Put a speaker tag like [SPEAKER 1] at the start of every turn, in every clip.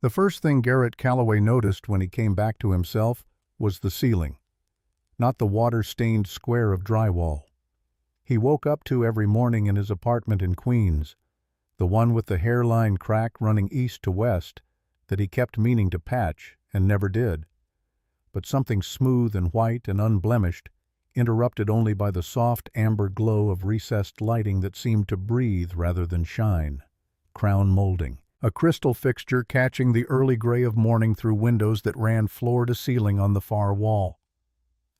[SPEAKER 1] The first thing Garrett Calloway noticed when he came back to himself was the ceiling, not the water-stained square of drywall he woke up to every morning in his apartment in Queens, the one with the hairline crack running east to west that he kept meaning to patch and never did, but something smooth and white and unblemished, interrupted only by the soft amber glow of recessed lighting that seemed to breathe rather than shine. Crown molding, a crystal fixture catching the early gray of morning through windows that ran floor to ceiling on the far wall.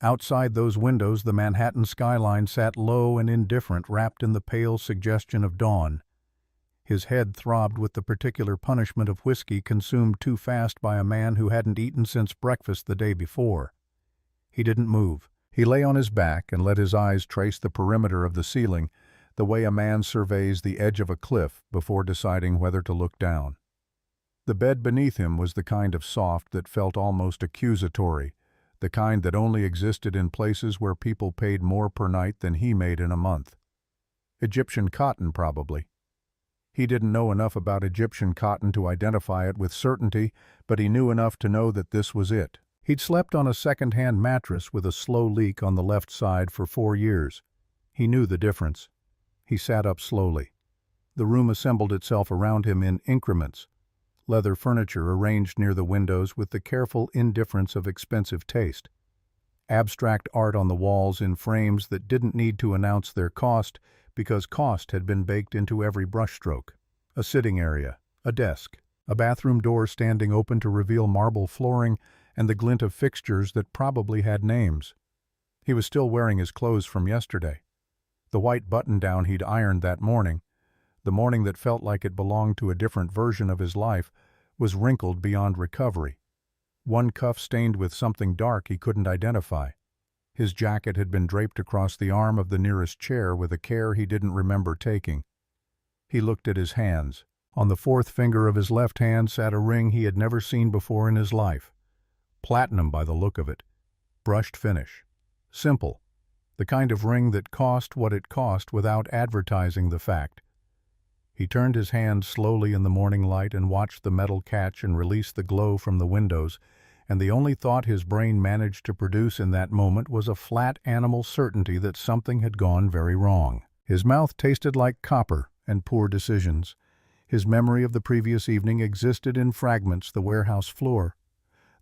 [SPEAKER 1] Outside those windows the Manhattan skyline sat low and indifferent, wrapped in the pale suggestion of dawn. His head throbbed with the particular punishment of whiskey consumed too fast by a man who hadn't eaten since breakfast the day before. He didn't move. He lay on his back and let his eyes trace the perimeter of the ceiling, the way a man surveys the edge of a cliff before deciding whether to look down. The bed beneath him was the kind of soft that felt almost accusatory, the kind that only existed in places where people paid more per night than he made in a month. Egyptian cotton, probably. He didn't know enough about Egyptian cotton to identify it with certainty, but he knew enough to know that this was it. He'd slept on a second-hand mattress with a slow leak on the left side for 4 years. He knew the difference. He sat up slowly. The room assembled itself around him in increments. Leather furniture arranged near the windows with the careful indifference of expensive taste. Abstract art on the walls in frames that didn't need to announce their cost because cost had been baked into every brushstroke. A sitting area, a desk, a bathroom door standing open to reveal marble flooring and the glint of fixtures that probably had names. He was still wearing his clothes from yesterday. The white button-down he'd ironed that morning, the morning that felt like it belonged to a different version of his life, was wrinkled beyond recovery. One cuff stained with something dark he couldn't identify. His jacket had been draped across the arm of the nearest chair with a care he didn't remember taking. He looked at his hands. On the fourth finger of his left hand sat a ring he had never seen before in his life. Platinum by the look of it. Brushed finish. Simple. The kind of ring that cost what it cost without advertising the fact. He turned his hand slowly in the morning light and watched the metal catch and release the glow from the windows, and the only thought his brain managed to produce in that moment was a flat animal certainty that something had gone very wrong. His mouth tasted like copper and poor decisions. His memory of the previous evening existed in fragments, the warehouse floor.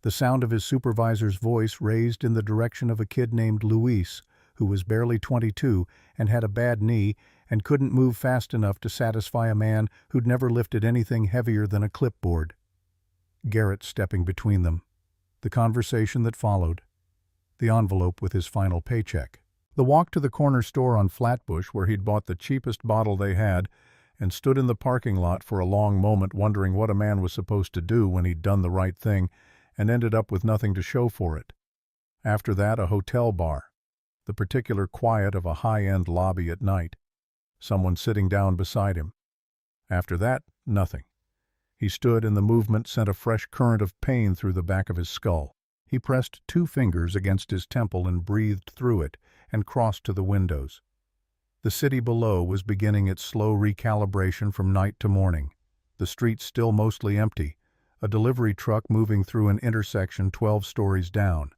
[SPEAKER 1] The sound of his supervisor's voice raised in the direction of a kid named Luis, who was barely 22 and had a bad knee and couldn't move fast enough to satisfy a man who'd never lifted anything heavier than a clipboard. Garrett stepping between them. The conversation that followed. The envelope with his final paycheck. The walk to the corner store on Flatbush where he'd bought the cheapest bottle they had and stood in the parking lot for a long moment wondering what a man was supposed to do when he'd done the right thing and ended up with nothing to show for it. After that, a hotel bar. The particular quiet of a high-end lobby at night. Someone sitting down beside him. After that, nothing. He stood and the movement sent a fresh current of pain through the back of his skull. He pressed 2 fingers against his temple and breathed through it and crossed to the windows. The city below was beginning its slow recalibration from night to morning. The streets still mostly empty, a delivery truck moving through an intersection 12 stories down.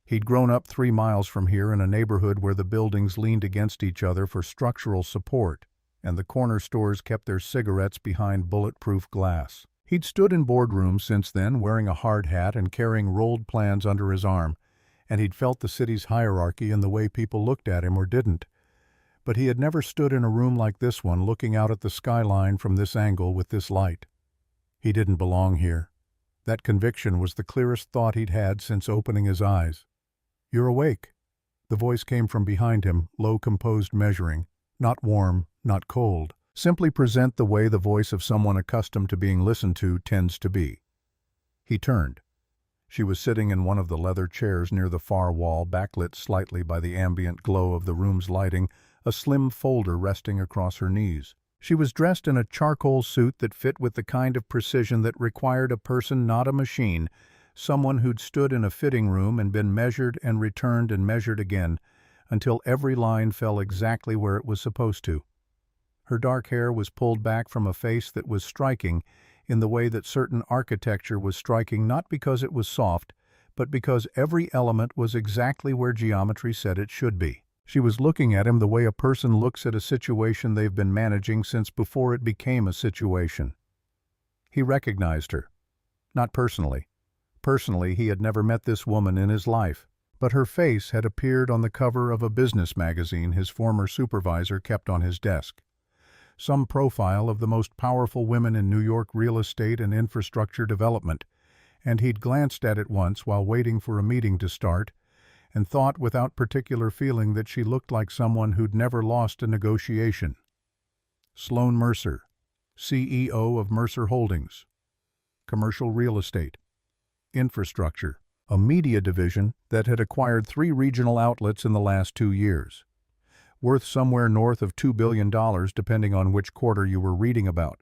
[SPEAKER 1] He'd grown up 3 miles from here in a neighborhood where the buildings leaned against each other for structural support, and the corner stores kept their cigarettes behind bulletproof glass. He'd stood in boardrooms since then, wearing a hard hat and carrying rolled plans under his arm, and he'd felt the city's hierarchy in the way people looked at him or didn't. But he had never stood in a room like this one, looking out at the skyline from this angle with this light. He didn't belong here. That conviction was the clearest thought he'd had since opening his eyes. "You're awake." The voice came from behind him, low, composed, measuring. Not warm, not cold. Simply present the way the voice of someone accustomed to being listened to tends to be. He turned. She was sitting in one of the leather chairs near the far wall, backlit slightly by the ambient glow of the room's lighting, a slim folder resting across her knees. She was dressed in a charcoal suit that fit with the kind of precision that required a person, not a machine, someone who'd stood in a fitting room and been measured and returned and measured again, until every line fell exactly where it was supposed to. Her dark hair was pulled back from a face that was striking, in the way that certain architecture was striking not because it was soft, but because every element was exactly where geometry said it should be. She was looking at him the way a person looks at a situation they've been managing since before it became a situation. He recognized her. Not personally. Personally, he had never met this woman in his life, but her face had appeared on the cover of a business magazine his former supervisor kept on his desk. Some profile of the most powerful women in New York real estate and infrastructure development, and he'd glanced at it once while waiting for a meeting to start, and thought without particular feeling that she looked like someone who'd never lost a negotiation. Sloane Mercer, CEO of Mercer Holdings, commercial real estate, infrastructure, a media division that had acquired 3 regional outlets in the last 2 years, worth somewhere north of $2 billion depending on which quarter you were reading about.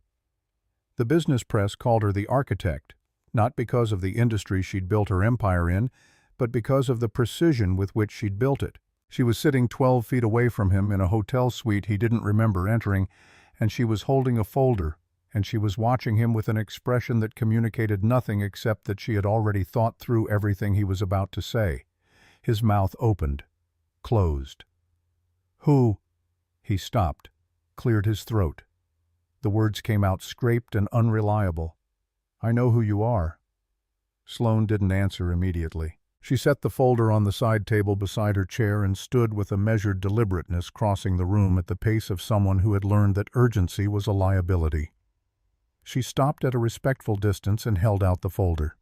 [SPEAKER 1] The business press called her the architect, not because of the industry she'd built her empire in, but because of the precision with which she'd built it. She was sitting 12 feet away from him in a hotel suite he didn't remember entering, and she was holding a folder, and she was watching him with an expression that communicated nothing except that she had already thought through everything he was about to say. His mouth opened, closed. "Who?" He stopped, cleared his throat. The words came out scraped and unreliable. "I know who you are." Sloane didn't answer immediately. She set the folder on the side table beside her chair and stood with a measured deliberateness crossing the room at the pace of someone who had learned that urgency was a liability. She stopped at a respectful distance and held out the folder.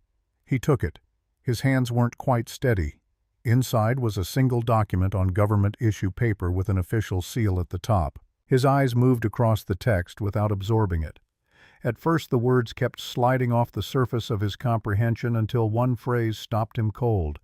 [SPEAKER 1] He took it. His hands weren't quite steady. Inside was a single document on government-issue paper with an official seal at the top. His eyes moved across the text without absorbing it. At first the words kept sliding off the surface of his comprehension until one phrase stopped him cold.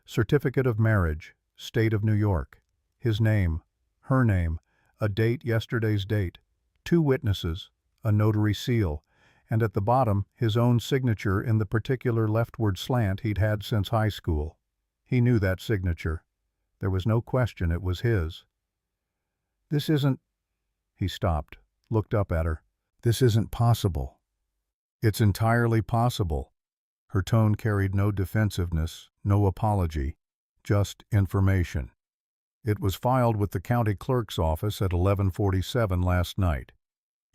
[SPEAKER 1] Certificate of marriage, State of New York. His name, her name, a date yesterday's date, 2 witnesses, a notary seal, and at the bottom his own signature in the particular leftward slant he'd had since high school. He knew that signature. There was no question it was his. "This isn't—" He stopped, looked up at her. "This isn't possible." "It's entirely possible." Her tone carried no defensiveness, no apology, just information. "It was filed with the county clerk's office at 11:47 last night.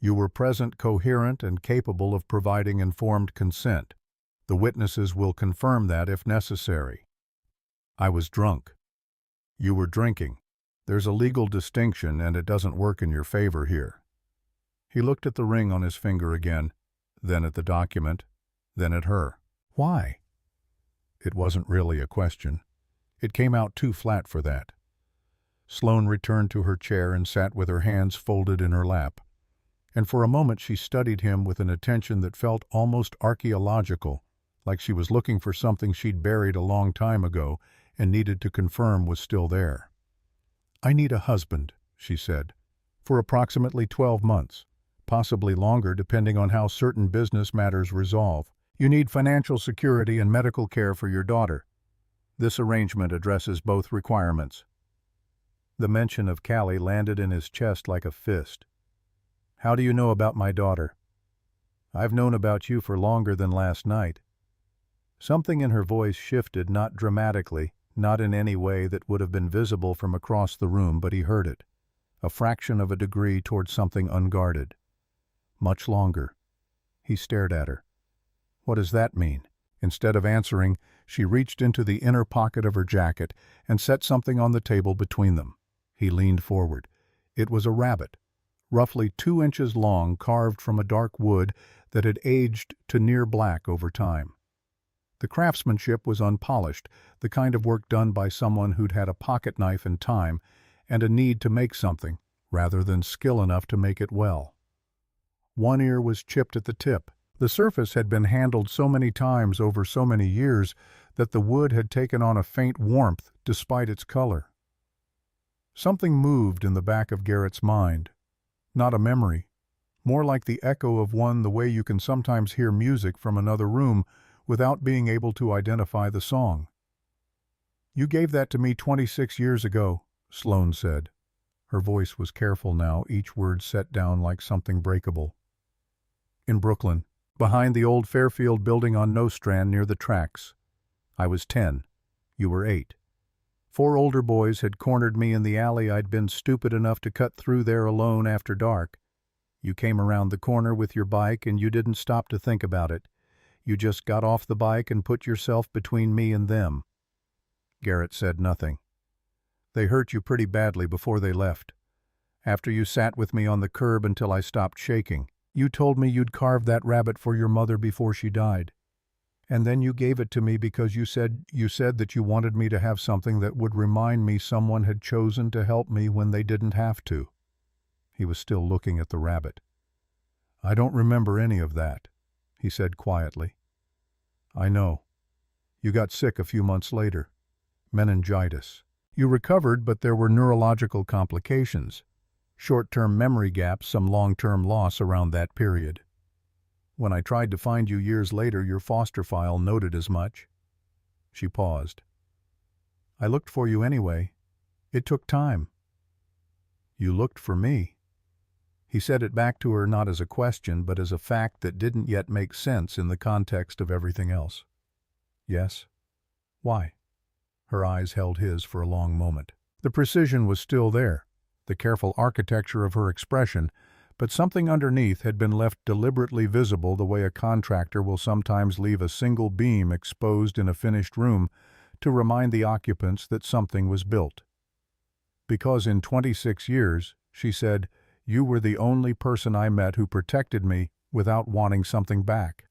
[SPEAKER 1] You were present, coherent, and capable of providing informed consent. The witnesses will confirm that if necessary. I was drunk. You were drinking. There's a legal distinction, and it doesn't work in your favor here." He looked at the ring on his finger again, then at the document, then at her. "Why?" It wasn't really a question. It came out too flat for that. Sloane returned to her chair and sat with her hands folded in her lap. And for a moment she studied him with an attention that felt almost archaeological, like she was looking for something she'd buried a long time ago and needed to confirm was still there. "I need a husband," she said, "for approximately 12 months. Possibly longer depending on how certain business matters resolve. You need financial security and medical care for your daughter. This arrangement addresses both requirements." The mention of Callie landed in his chest like a fist. "How do you know about my daughter?" "I've known about you for longer than last night." Something in her voice shifted, not dramatically, not in any way that would have been visible from across the room, but he heard it, a fraction of a degree toward something unguarded. "Much longer." He stared at her. "What does that mean?" Instead of answering, she reached into the inner pocket of her jacket and set something on the table between them. He leaned forward. It was a rabbit, roughly 2 inches long, carved from a dark wood that had aged to near black over time. The craftsmanship was unpolished, the kind of work done by someone who'd had a pocket knife and time, and a need to make something, rather than skill enough to make it well. One ear was chipped at the tip. The surface had been handled so many times over so many years that the wood had taken on a faint warmth despite its color. Something moved in the back of Garrett's mind. Not a memory, more like the echo of one the way you can sometimes hear music from another room without being able to identify the song. "You gave that to me 26 years ago," Sloane said. Her voice was careful now, each word set down like something breakable. "In Brooklyn, Behind the old Fairfield building on Nostrand near the tracks. I was 10. You were 8. 4 older boys had cornered me in the alley. I'd been stupid enough to cut through there alone after dark. You came around the corner with your bike and you didn't stop to think about it. You just got off the bike and put yourself between me and them. Garrett said nothing. They hurt you pretty badly before they left. After you sat with me on the curb until I stopped shaking. You told me you'd carved that rabbit for your mother before she died. And then you gave it to me because you said that you wanted me to have something that would remind me someone had chosen to help me when they didn't have to. He was still looking at the rabbit. I don't remember any of that, he said quietly. I know. You got sick a few months later. Meningitis. You recovered, but there were neurological complications. Short-term memory gaps, some long-term loss around that period. When I tried to find you years later, your foster file noted as much. She paused. I looked for you anyway. It took time. You looked for me. He said it back to her not as a question, but as a fact that didn't yet make sense in the context of everything else. Yes? Why? Her eyes held his for a long moment. The precision was still there, the careful architecture of her expression, but something underneath had been left deliberately visible the way a contractor will sometimes leave a single beam exposed in a finished room to remind the occupants that something was built. Because in 26 years, she said, you were the only person I met who protected me without wanting something back.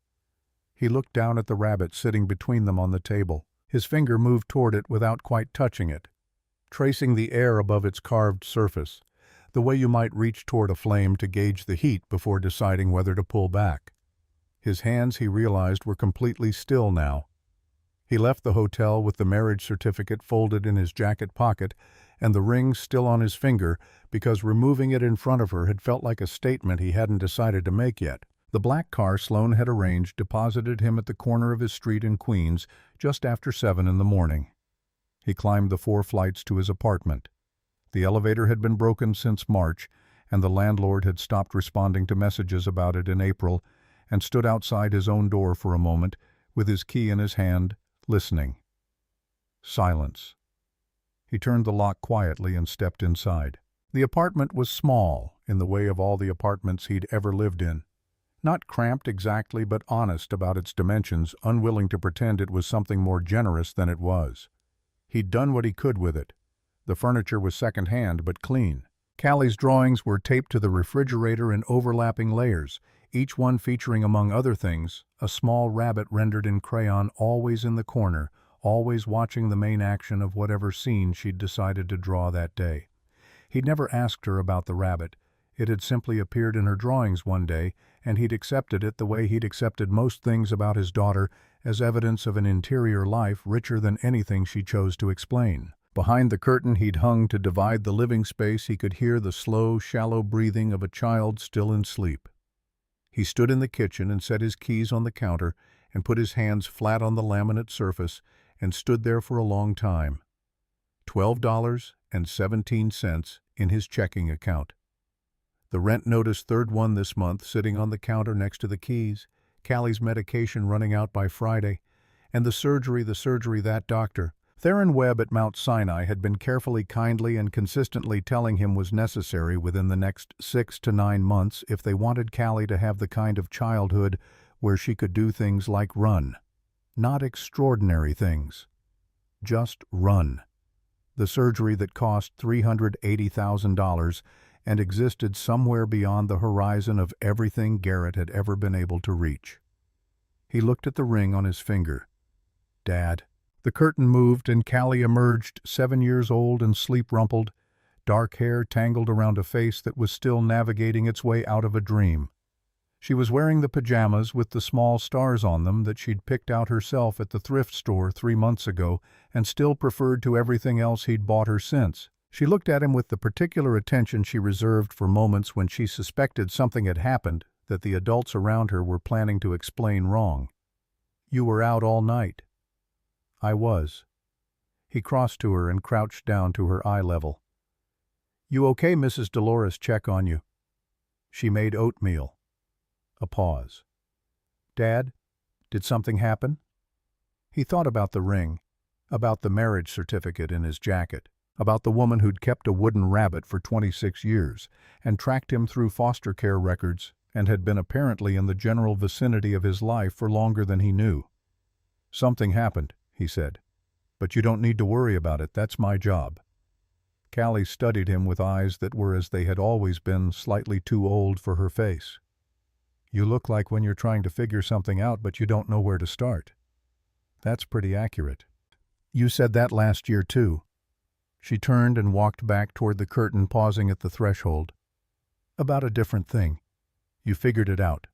[SPEAKER 1] He looked down at the rabbit sitting between them on the table. His finger moved toward it without quite touching it, tracing the air above its carved surface, the way you might reach toward a flame to gauge the heat before deciding whether to pull back. His hands, he realized, were completely still now. He left the hotel with the marriage certificate folded in his jacket pocket and the ring still on his finger because removing it in front of her had felt like a statement he hadn't decided to make yet. The black car Sloane had arranged deposited him at the corner of his street in Queens just after 7 in the morning. He climbed the 4 flights to his apartment. The elevator had been broken since March, and the landlord had stopped responding to messages about it in April, and stood outside his own door for a moment, with his key in his hand, listening. Silence. He turned the lock quietly and stepped inside. The apartment was small, in the way of all the apartments he'd ever lived in. Not cramped exactly, but honest about its dimensions, unwilling to pretend it was something more generous than it was. He'd done what he could with it. The furniture was second-hand, but clean. Callie's drawings were taped to the refrigerator in overlapping layers, each one featuring, among other things, a small rabbit rendered in crayon always in the corner, always watching the main action of whatever scene she'd decided to draw that day. He'd never asked her about the rabbit. It had simply appeared in her drawings one day, and he'd accepted it the way he'd accepted most things about his daughter as evidence of an interior life richer than anything she chose to explain. Behind the curtain he'd hung to divide the living space, he could hear the slow, shallow breathing of a child still in sleep. He stood in the kitchen and set his keys on the counter and put his hands flat on the laminate surface and stood there for a long time. $12.17 in his checking account. The rent notice, third one this month, sitting on the counter next to the keys, Callie's medication running out by Friday, and the surgery, that doctor. Theron Webb at Mount Sinai had been carefully, kindly, and consistently telling him was necessary within the next 6 to 9 months if they wanted Callie to have the kind of childhood where she could do things like run. Not extraordinary things. Just run. The surgery that cost $380,000 and existed somewhere beyond the horizon of everything Garrett had ever been able to reach. He looked at the ring on his finger. Dad. The curtain moved and Callie emerged, 7 years old and sleep-rumpled, dark hair tangled around a face that was still navigating its way out of a dream. She was wearing the pajamas with the small stars on them that she'd picked out herself at the thrift store 3 months ago and still preferred to everything else he'd bought her since. She looked at him with the particular attention she reserved for moments when she suspected something had happened that the adults around her were planning to explain wrong. You were out all night. I was. He crossed to her and crouched down to her eye level. You okay, Mrs. Dolores? Check on you. She made oatmeal. A pause. "Dad, did something happen?" He thought about the ring, about the marriage certificate in his jacket, about the woman who'd kept a wooden rabbit for 26 years and tracked him through foster care records and had been apparently in the general vicinity of his life for longer than he knew. "Something happened," he said. "But you don't need to worry about it. That's my job." Callie studied him with eyes that were, as they had always been, slightly too old for her face. "You look like when you're trying to figure something out but you don't know where to start." "That's pretty accurate." "You said that last year, too." She turned and walked back toward the curtain, pausing at the threshold. "About a different thing. You figured it out."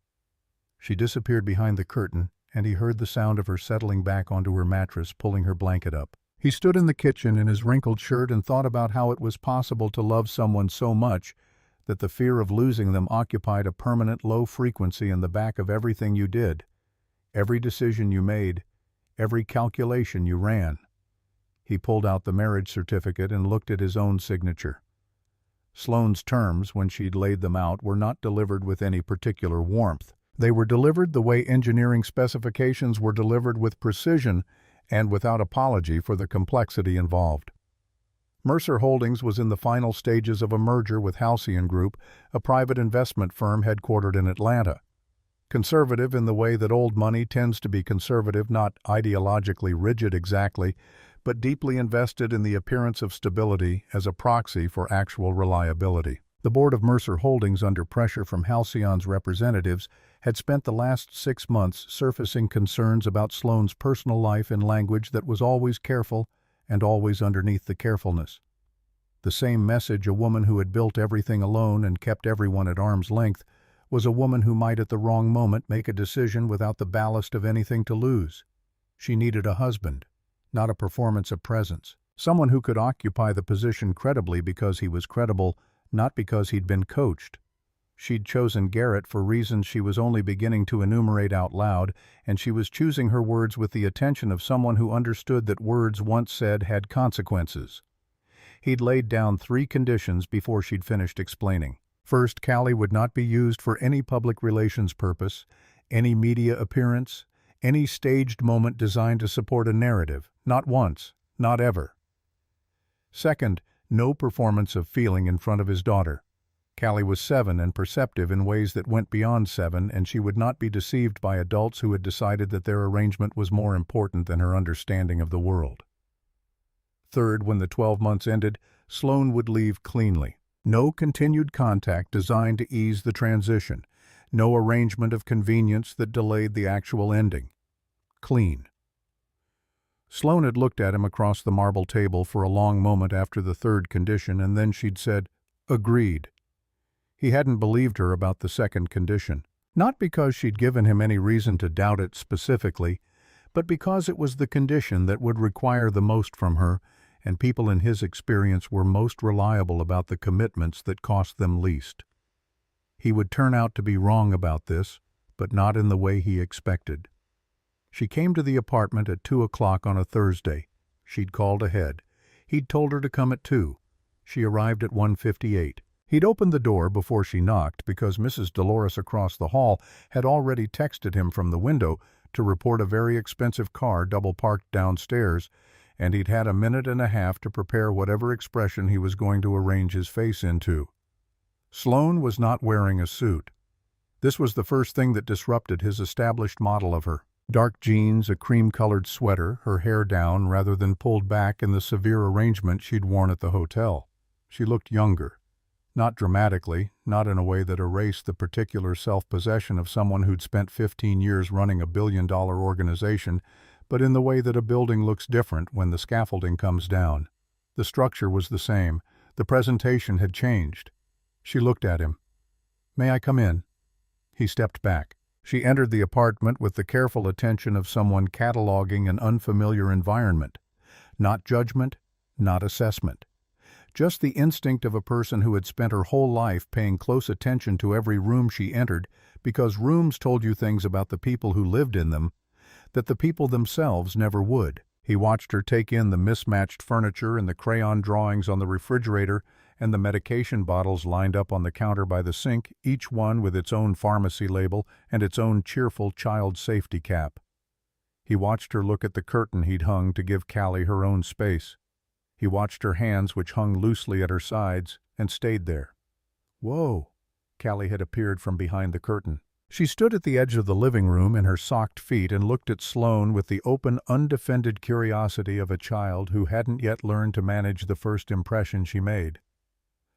[SPEAKER 1] She disappeared behind the curtain, and he heard the sound of her settling back onto her mattress, pulling her blanket up. He stood in the kitchen in his wrinkled shirt and thought about how it was possible to love someone so much that the fear of losing them occupied a permanent low frequency in the back of everything you did, every decision you made, every calculation you ran. He pulled out the marriage certificate and looked at his own signature. Sloane's terms, when she'd laid them out, were not delivered with any particular warmth. They were delivered the way engineering specifications were delivered, with precision and without apology for the complexity involved. Mercer Holdings was in the final stages of a merger with Halcyon Group, a private investment firm headquartered in Atlanta. Conservative in the way that old money tends to be conservative, not ideologically rigid exactly, but deeply invested in the appearance of stability as a proxy for actual reliability. The board of Mercer Holdings, under pressure from Halcyon's representatives, had spent the last 6 months surfacing concerns about Sloane's personal life in language that was always careful and always underneath the carefulness. The same message: a woman who had built everything alone and kept everyone at arm's length was a woman who might at the wrong moment make a decision without the ballast of anything to lose. She needed a husband, not a performance of presence. Someone who could occupy the position credibly because he was credible, not because he'd been coached. She'd chosen Garrett for reasons she was only beginning to enumerate out loud, and she was choosing her words with the attention of someone who understood that words once said had consequences. He'd laid down 3 conditions before she'd finished explaining. First, Callie would not be used for any public relations purpose, any media appearance, any staged moment designed to support a narrative. Not once, not ever. Second, no performance of feeling in front of his daughter. Callie was 7 and perceptive in ways that went beyond 7, and she would not be deceived by adults who had decided that their arrangement was more important than her understanding of the world. Third, when the 12 months ended, Sloane would leave cleanly. No continued contact designed to ease the transition. No arrangement of convenience that delayed the actual ending. Clean. Sloane had looked at him across the marble table for a long moment after the third condition, and then she'd said, "Agreed." He hadn't believed her about the second condition, not because she'd given him any reason to doubt it specifically, but because it was the condition that would require the most from her, and people in his experience were most reliable about the commitments that cost them least. He would turn out to be wrong about this, but not in the way he expected. She came to the apartment at 2 o'clock on a Thursday. She'd called ahead. He'd told her to come at 2. She arrived at 1:58. He'd opened the door before she knocked because Mrs. Dolores across the hall had already texted him from the window to report a very expensive car double-parked downstairs, and he'd had a minute and a half to prepare whatever expression he was going to arrange his face into. Sloane was not wearing a suit. This was the first thing that disrupted his established model of her. Dark jeans, a cream-colored sweater, her hair down rather than pulled back in the severe arrangement she'd worn at the hotel. She looked younger. Not dramatically, not in a way that erased the particular self-possession of someone who'd spent 15 years running a billion-dollar organization, but in the way that a building looks different when the scaffolding comes down. The structure was the same. The presentation had changed. She looked at him. "May I come in?" He stepped back. She entered the apartment with the careful attention of someone cataloging an unfamiliar environment. Not judgment, not assessment. Just the instinct of a person who had spent her whole life paying close attention to every room she entered, because rooms told you things about the people who lived in them that the people themselves never would. He watched her take in the mismatched furniture and the crayon drawings on the refrigerator and the medication bottles lined up on the counter by the sink, each one with its own pharmacy label and its own cheerful child safety cap. He watched her look at the curtain he'd hung to give Callie her own space. He watched her hands, which hung loosely at her sides, and stayed there. Whoa! Callie had appeared from behind the curtain. She stood at the edge of the living room in her socked feet and looked at Sloane with the open, undefended curiosity of a child who hadn't yet learned to manage the first impression she made.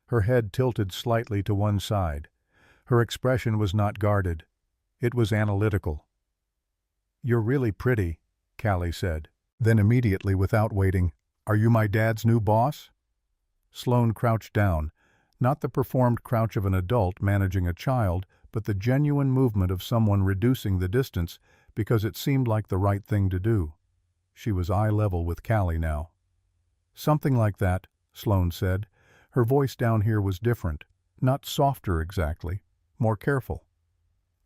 [SPEAKER 1] Her head tilted slightly to one side. Her expression was not guarded. It was analytical. "You're really pretty," Callie said. Then immediately, without waiting, "Are you my dad's new boss?" Sloane crouched down, not the performed crouch of an adult managing a child, but the genuine movement of someone reducing the distance because it seemed like the right thing to do. She was eye level with Callie now. "Something like that," Sloane said. Her voice down here was different, not softer exactly, more careful.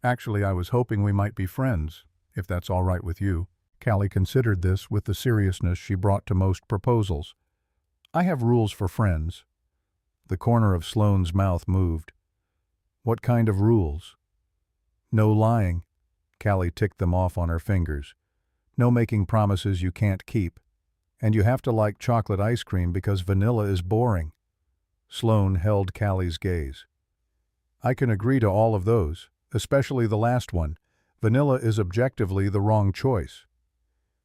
[SPEAKER 1] "Actually, I was hoping we might be friends, if that's all right with you." Callie considered this with the seriousness she brought to most proposals. "I have rules for friends." The corner of Sloane's mouth moved. "What kind of rules?" "No lying." Callie ticked them off on her fingers. "No making promises you can't keep. And you have to like chocolate ice cream because vanilla is boring." Sloane held Callie's gaze. "I can agree to all of those, especially the last one. Vanilla is objectively the wrong choice."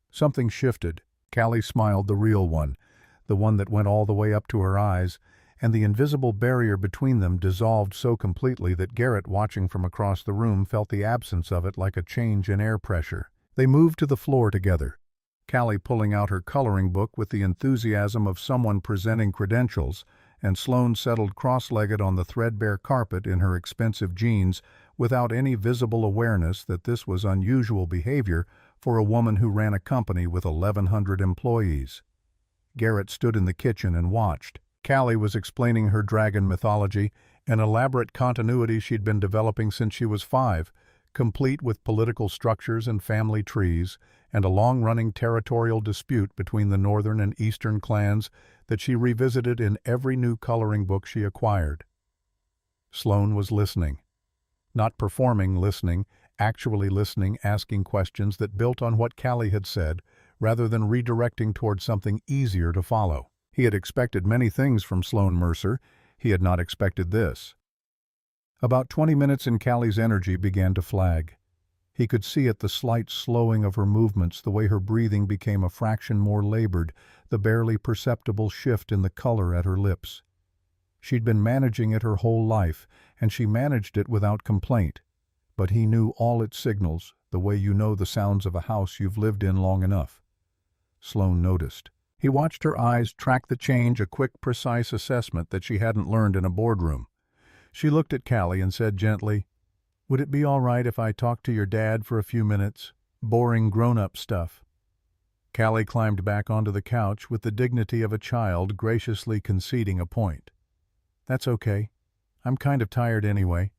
[SPEAKER 1] Something shifted. Callie smiled, the real one, the one that went all the way up to her eyes, and the invisible barrier between them dissolved so completely that Garrett, watching from across the room, felt the absence of it like a change in air pressure. They moved to the floor together, Callie pulling out her coloring book with the enthusiasm of someone presenting credentials, and Sloane settled cross-legged on the threadbare carpet in her expensive jeans without any visible awareness that this was unusual behavior for a woman who ran a company with 1,100 employees. Garrett stood in the kitchen and watched. Callie was explaining her dragon mythology, an elaborate continuity she'd been developing since she was 5, complete with political structures and family trees, and a long-running territorial dispute between the northern and eastern clans that she revisited in every new coloring book she acquired. Sloane was listening. Not performing listening, actually listening, asking questions that built on what Callie had said, rather than redirecting toward something easier to follow. He had expected many things from Sloane Mercer. He had not expected this. About 20 minutes and Callie's energy began to flag. He could see at the slight slowing of her movements, the way her breathing became a fraction more labored, the barely perceptible shift in the color at her lips. She'd been managing it her whole life, and she managed it without complaint. But he knew all its signals, the way you know the sounds of a house you've lived in long enough. Sloane noticed. He watched her eyes track the change, a quick, precise assessment that she hadn't learned in a boardroom. She looked at Callie and said gently, "Would it be all right if I talked to your dad for a few minutes? Boring grown-up stuff." Callie climbed back onto the couch with the dignity of a child graciously conceding a point. "That's okay. I'm kind of tired anyway."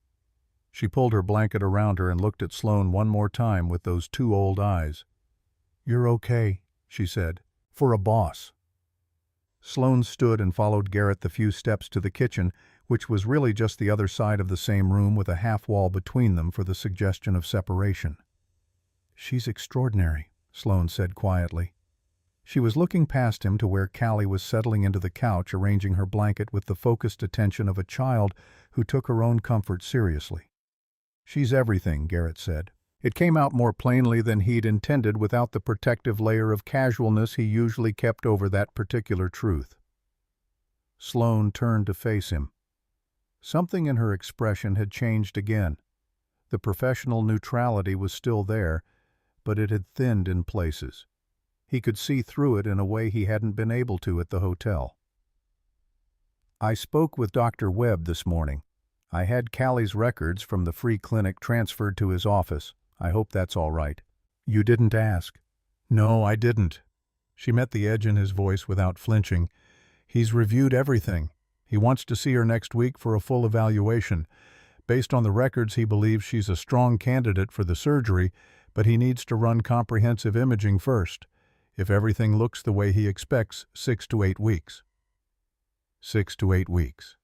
[SPEAKER 1] She pulled her blanket around her and looked at Sloane one more time with those two old eyes. "You're okay," she said. "For a boss." Sloane stood and followed Garrett the few steps to the kitchen, which was really just the other side of the same room with a half-wall between them for the suggestion of separation. "She's extraordinary," Sloane said quietly. She was looking past him to where Callie was settling into the couch, arranging her blanket with the focused attention of a child who took her own comfort seriously. "She's everything," Garrett said. It came out more plainly than he'd intended without the protective layer of casualness he usually kept over that particular truth. Sloane turned to face him. Something in her expression had changed again. The professional neutrality was still there, but it had thinned in places. He could see through it in a way he hadn't been able to at the hotel. "I spoke with Dr. Webb this morning. I had Callie's records from the free clinic transferred to his office. I hope that's all right." "You didn't ask." "No, I didn't." She met the edge in his voice without flinching. "He's reviewed everything. He wants to see her next week for a full evaluation. Based on the records, he believes she's a strong candidate for the surgery, but he needs to run comprehensive imaging first. If everything looks the way he expects, 6 to 8 weeks. 6 to 8 weeks.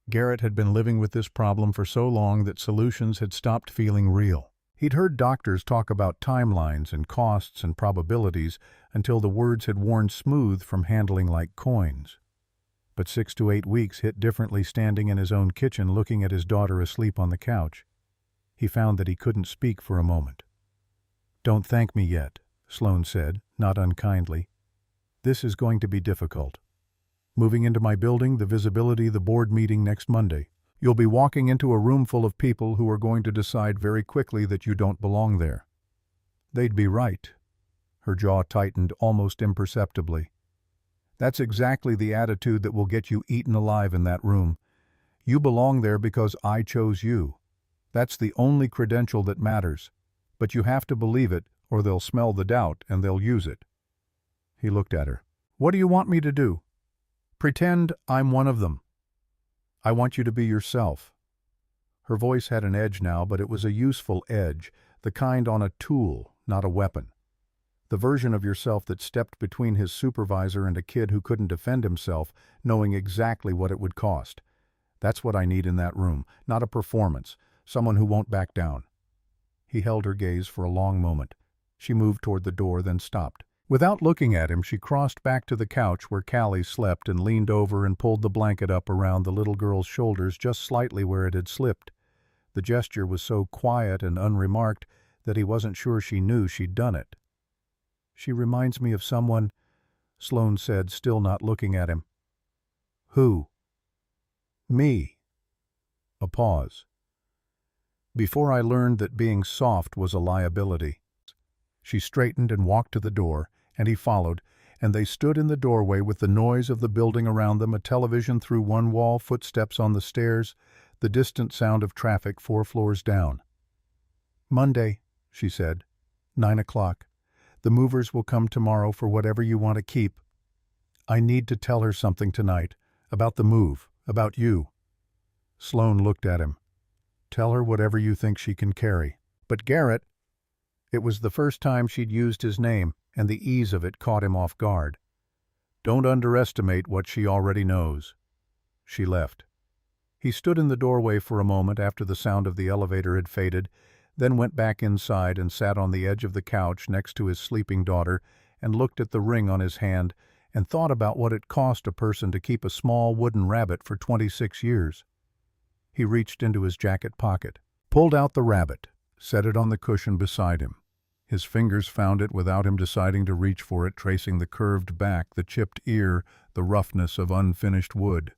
[SPEAKER 1] Garrett had been living with this problem for so long that solutions had stopped feeling real. He'd heard doctors talk about timelines and costs and probabilities until the words had worn smooth from handling like coins. But 6 to 8 weeks hit differently standing in his own kitchen looking at his daughter asleep on the couch. He found that he couldn't speak for a moment. "Don't thank me yet," Sloane said, not unkindly. "This is going to be difficult. Moving into my building, the visibility, the board meeting next Monday. You'll be walking into a room full of people who are going to decide very quickly that you don't belong there." They'd be right. Her jaw tightened almost imperceptibly. "That's exactly the attitude that will get you eaten alive in that room. You belong there because I chose you. That's the only credential that matters. But you have to believe it, or they'll smell the doubt and they'll use it." He looked at her. "What do you want me to do? Pretend I'm one of them. I want you to be yourself." Her voice had an edge now, but it was a useful edge, the kind on a tool, not a weapon. The version of yourself that stepped between his supervisor and a kid who couldn't defend himself, knowing exactly what it would cost. That's what I need in that room, not a performance, someone who won't back down. He held her gaze for a long moment. She moved toward the door, then stopped. Without looking at him, she crossed back to the couch where Callie slept and leaned over and pulled the blanket up around the little girl's shoulders just slightly where it had slipped. The gesture was so quiet and unremarked that he wasn't sure she knew she'd done it. "She reminds me of someone," Sloane said, still not looking at him. "Who?" "Me." A pause. "Before I learned that being soft was a liability." She straightened and walked to the door, and he followed, and they stood in the doorway with the noise of the building around them, a television through one wall, footsteps on the stairs, the distant sound of traffic 4 floors down. "Monday," she said, 9 o'clock. "The movers will come tomorrow for whatever you want to keep." "I need to tell her something tonight, about the move, about you." Sloane looked at him. "Tell her whatever you think she can carry." "But Garrett—" It was the first time she'd used his name, and the ease of it caught him off guard. "Don't underestimate what she already knows." She left. He stood in the doorway for a moment after the sound of the elevator had faded, then went back inside and sat on the edge of the couch next to his sleeping daughter and looked at the ring on his hand and thought about what it cost a person to keep a small wooden rabbit for 26 years. He reached into his jacket pocket, pulled out the rabbit, set it on the cushion beside him. His fingers found it without him deciding to reach for it, tracing the curved back, the chipped ear, the roughness of unfinished wood.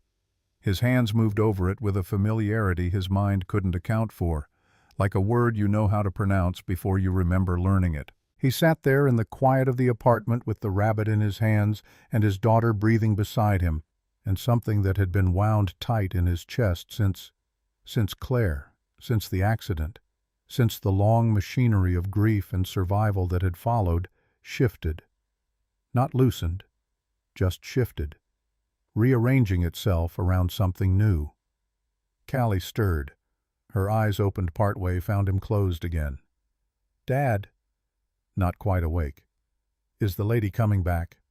[SPEAKER 1] His hands moved over it with a familiarity his mind couldn't account for, like a word you know how to pronounce before you remember learning it. He sat there in the quiet of the apartment with the rabbit in his hands and his daughter breathing beside him, and something that had been wound tight in his chest since Claire, since the accident, since the long machinery of grief and survival that had followed, shifted. Not loosened, just shifted, rearranging itself around something new. Callie stirred. Her eyes opened partway, found him closed again. "Dad." Not quite awake. "Is the lady coming back?"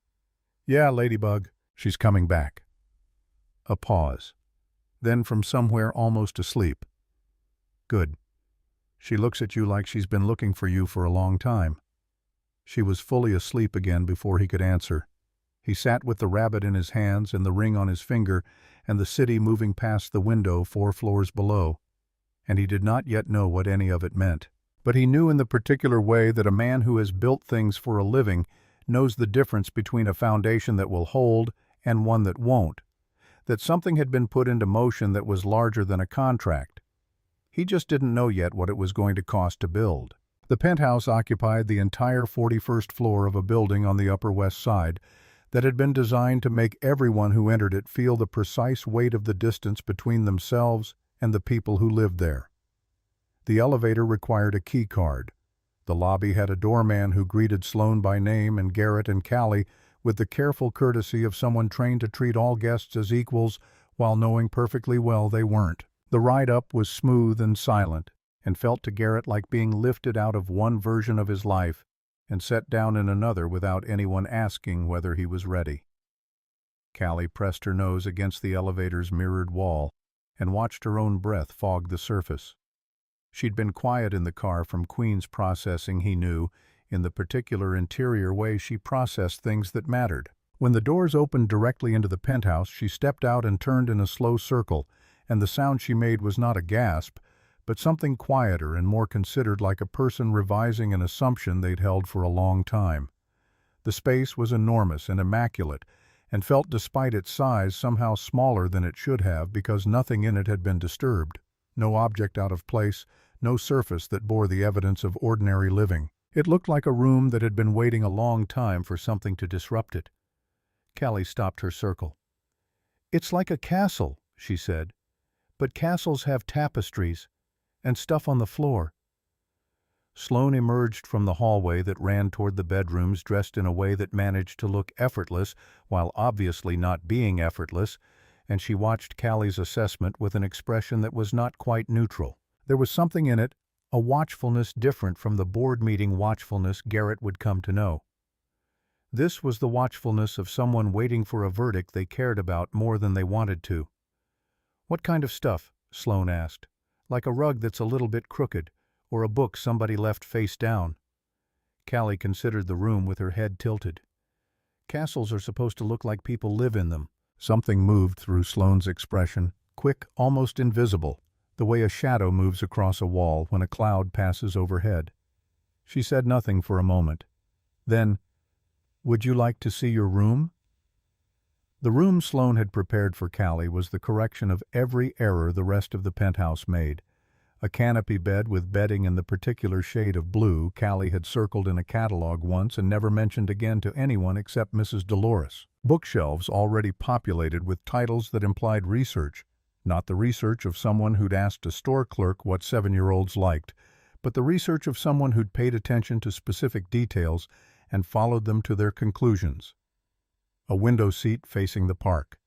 [SPEAKER 1] "Yeah, Ladybug. She's coming back." A pause. Then from somewhere almost asleep. "Good. She looks at you like she's been looking for you for a long time." She was fully asleep again before he could answer. He sat with the rabbit in his hands and the ring on his finger and the city moving past the window 4 floors below, and he did not yet know what any of it meant. But he knew in the particular way that a man who has built things for a living knows the difference between a foundation that will hold and one that won't, that something had been put into motion that was larger than a contract. He just didn't know yet what it was going to cost to build. The penthouse occupied the entire 41st floor of a building on the Upper West Side that had been designed to make everyone who entered it feel the precise weight of the distance between themselves and the people who lived there. The elevator required a key card. The lobby had a doorman who greeted Sloane by name and Garrett and Callie with the careful courtesy of someone trained to treat all guests as equals while knowing perfectly well they weren't. The ride up was smooth and silent, and felt to Garrett like being lifted out of one version of his life and set down in another without anyone asking whether he was ready. Callie pressed her nose against the elevator's mirrored wall and watched her own breath fog the surface. She'd been quiet in the car from Queen's processing, he knew, in the particular interior way she processed things that mattered. When the doors opened directly into the penthouse, she stepped out and turned in a slow circle, and the sound she made was not a gasp, but something quieter and more considered, like a person revising an assumption they'd held for a long time. The space was enormous and immaculate, and felt, despite its size, somehow smaller than it should have because nothing in it had been disturbed. No object out of place, no surface that bore the evidence of ordinary living. It looked like a room that had been waiting a long time for something to disrupt it. Callie stopped her circle. "It's like a castle," she said, "but castles have tapestries and stuff on the floor." Sloane emerged from the hallway that ran toward the bedrooms, dressed in a way that managed to look effortless while obviously not being effortless, and she watched Callie's assessment with an expression that was not quite neutral. There was something in it, a watchfulness different from the board meeting watchfulness Garrett would come to know. This was the watchfulness of someone waiting for a verdict they cared about more than they wanted to. "What kind of stuff?" Sloane asked. "Like a rug that's a little bit crooked, or a book somebody left face down?" Callie considered the room with her head tilted. "Castles are supposed to look like people live in them." Something moved through Sloane's expression, quick, almost invisible, the way a shadow moves across a wall when a cloud passes overhead. She said nothing for a moment. Then, "Would you like to see your room?" The room Sloane had prepared for Callie was the correction of every error the rest of the penthouse made. A canopy bed with bedding in the particular shade of blue Callie had circled in a catalog once and never mentioned again to anyone except Mrs. Dolores. Bookshelves already populated with titles that implied research, not the research of someone who'd asked a store clerk what 7-year-olds liked, but the research of someone who'd paid attention to specific details and followed them to their conclusions. A window seat facing the park.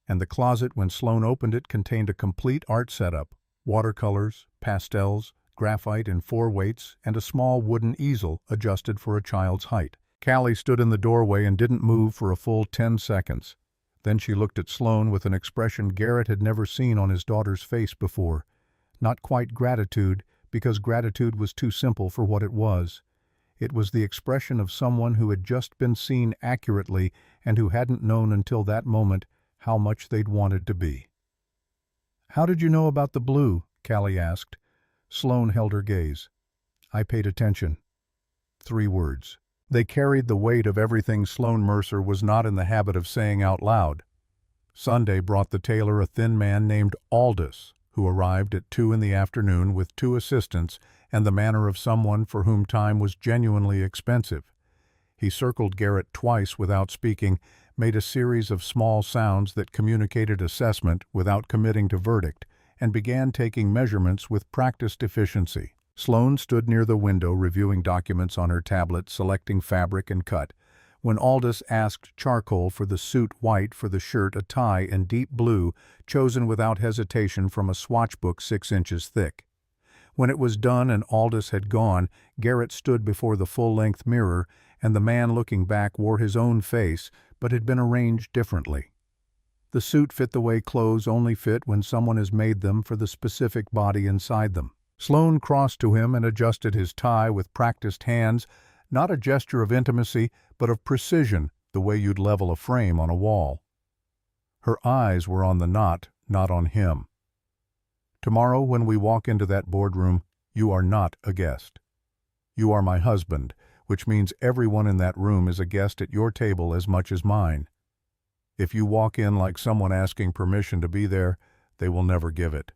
[SPEAKER 1] And the closet, when Sloane opened it, contained a complete art setup: watercolors, pastels, graphite in 4 weights, and a small wooden easel adjusted for a child's height. Callie stood in the doorway and didn't move for a full 10 seconds. Then she looked at Sloane with an expression Garrett had never seen on his daughter's face before. Not quite gratitude, because gratitude was too simple for what it was. It was the expression of someone who had just been seen accurately and who hadn't known until that moment how much they'd wanted to be. "How did you know about the blue?" Callie asked. Sloane held her gaze. "I paid attention." 3 words. They carried the weight of everything Sloane Mercer was not in the habit of saying out loud. Sunday brought the tailor a thin man named Aldous, who arrived at 2 in the afternoon with 2 assistants and the manner of someone for whom time was genuinely expensive. He circled Garrett twice without speaking, made a series of small sounds that communicated assessment without committing to verdict, and began taking measurements with practiced efficiency. Sloane stood near the window reviewing documents on her tablet, selecting fabric and cut, when Aldous asked charcoal for the suit, white for the shirt, a tie, and deep blue, chosen without hesitation from a swatch book 6 inches thick. When it was done and Aldous had gone, Garrett stood before the full-length mirror, and the man looking back wore his own face, but had been arranged differently. The suit fit the way clothes only fit when someone has made them for the specific body inside them. Sloane crossed to him and adjusted his tie with practiced hands, not a gesture of intimacy, but of precision, the way you'd level a frame on a wall. Her eyes were on the knot, not on him. "Tomorrow, when we walk into that boardroom, you are not a guest. You are my husband, which means everyone in that room is a guest at your table as much as mine. If you walk in like someone asking permission to be there, they will never give it."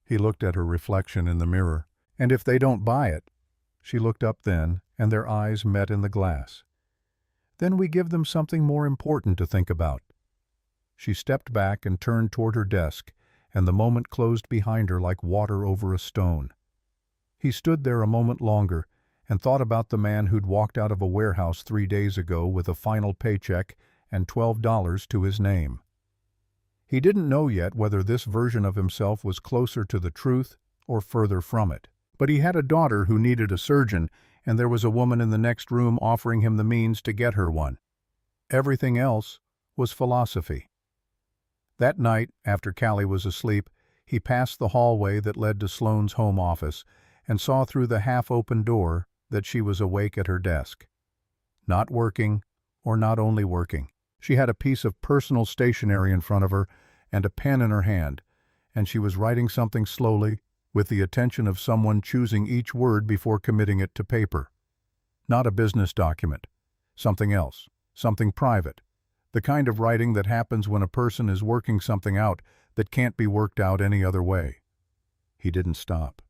[SPEAKER 1] He looked at her reflection in the mirror. "And if they don't buy it?" She looked up then, and their eyes met in the glass. "Then we give them something more important to think about." She stepped back and turned toward her desk, and the moment closed behind her like water over a stone. He stood there a moment longer and thought about the man who'd walked out of a warehouse 3 days ago with a final paycheck and $12 to his name. He didn't know yet whether this version of himself was closer to the truth or further from it. But he had a daughter who needed a surgeon, and there was a woman in the next room offering him the means to get her one. Everything else was philosophy. That night, after Callie was asleep, he passed the hallway that led to Sloane's home office and saw through the half-open door that she was awake at her desk. Not working, or not only working. She had a piece of personal stationery in front of her and a pen in her hand, and she was writing something slowly, with the attention of someone choosing each word before committing it to paper. Not a business document. Something else. Something private. The kind of writing that happens when a person is working something out that can't be worked out any other way. He didn't stop.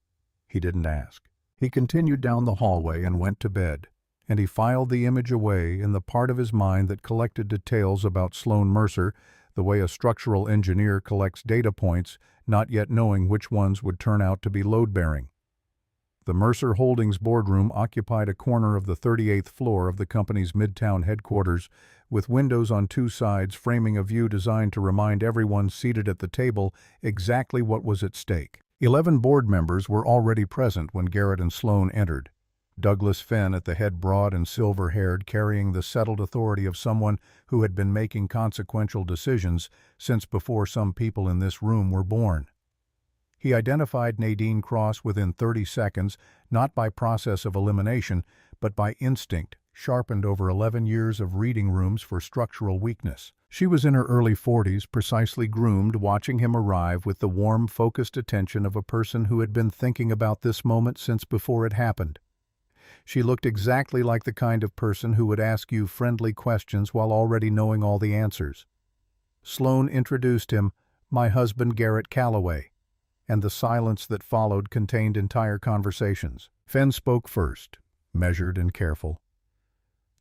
[SPEAKER 1] He didn't ask. He continued down the hallway and went to bed, and he filed the image away in the part of his mind that collected details about Sloane Mercer, the way a structural engineer collects data points, not yet knowing which ones would turn out to be load-bearing. The Mercer Holdings boardroom occupied a corner of the 38th floor of the company's Midtown headquarters, with windows on two sides framing a view designed to remind everyone seated at the table exactly what was at stake. 11 board members were already present when Garrett and Sloane entered. Douglas Fenn at the head, broad and silver-haired, carrying the settled authority of someone who had been making consequential decisions since before some people in this room were born. He identified Nadine Cross within 30 seconds, not by process of elimination, but by instinct, sharpened over 11 years of reading rooms for structural weakness. She was in her early 40s, precisely groomed, watching him arrive with the warm, focused attention of a person who had been thinking about this moment since before it happened. She looked exactly like the kind of person who would ask you friendly questions while already knowing all the answers. Sloane introduced him, "My husband, Garrett Calloway," and the silence that followed contained entire conversations. Fenn spoke first, measured and careful.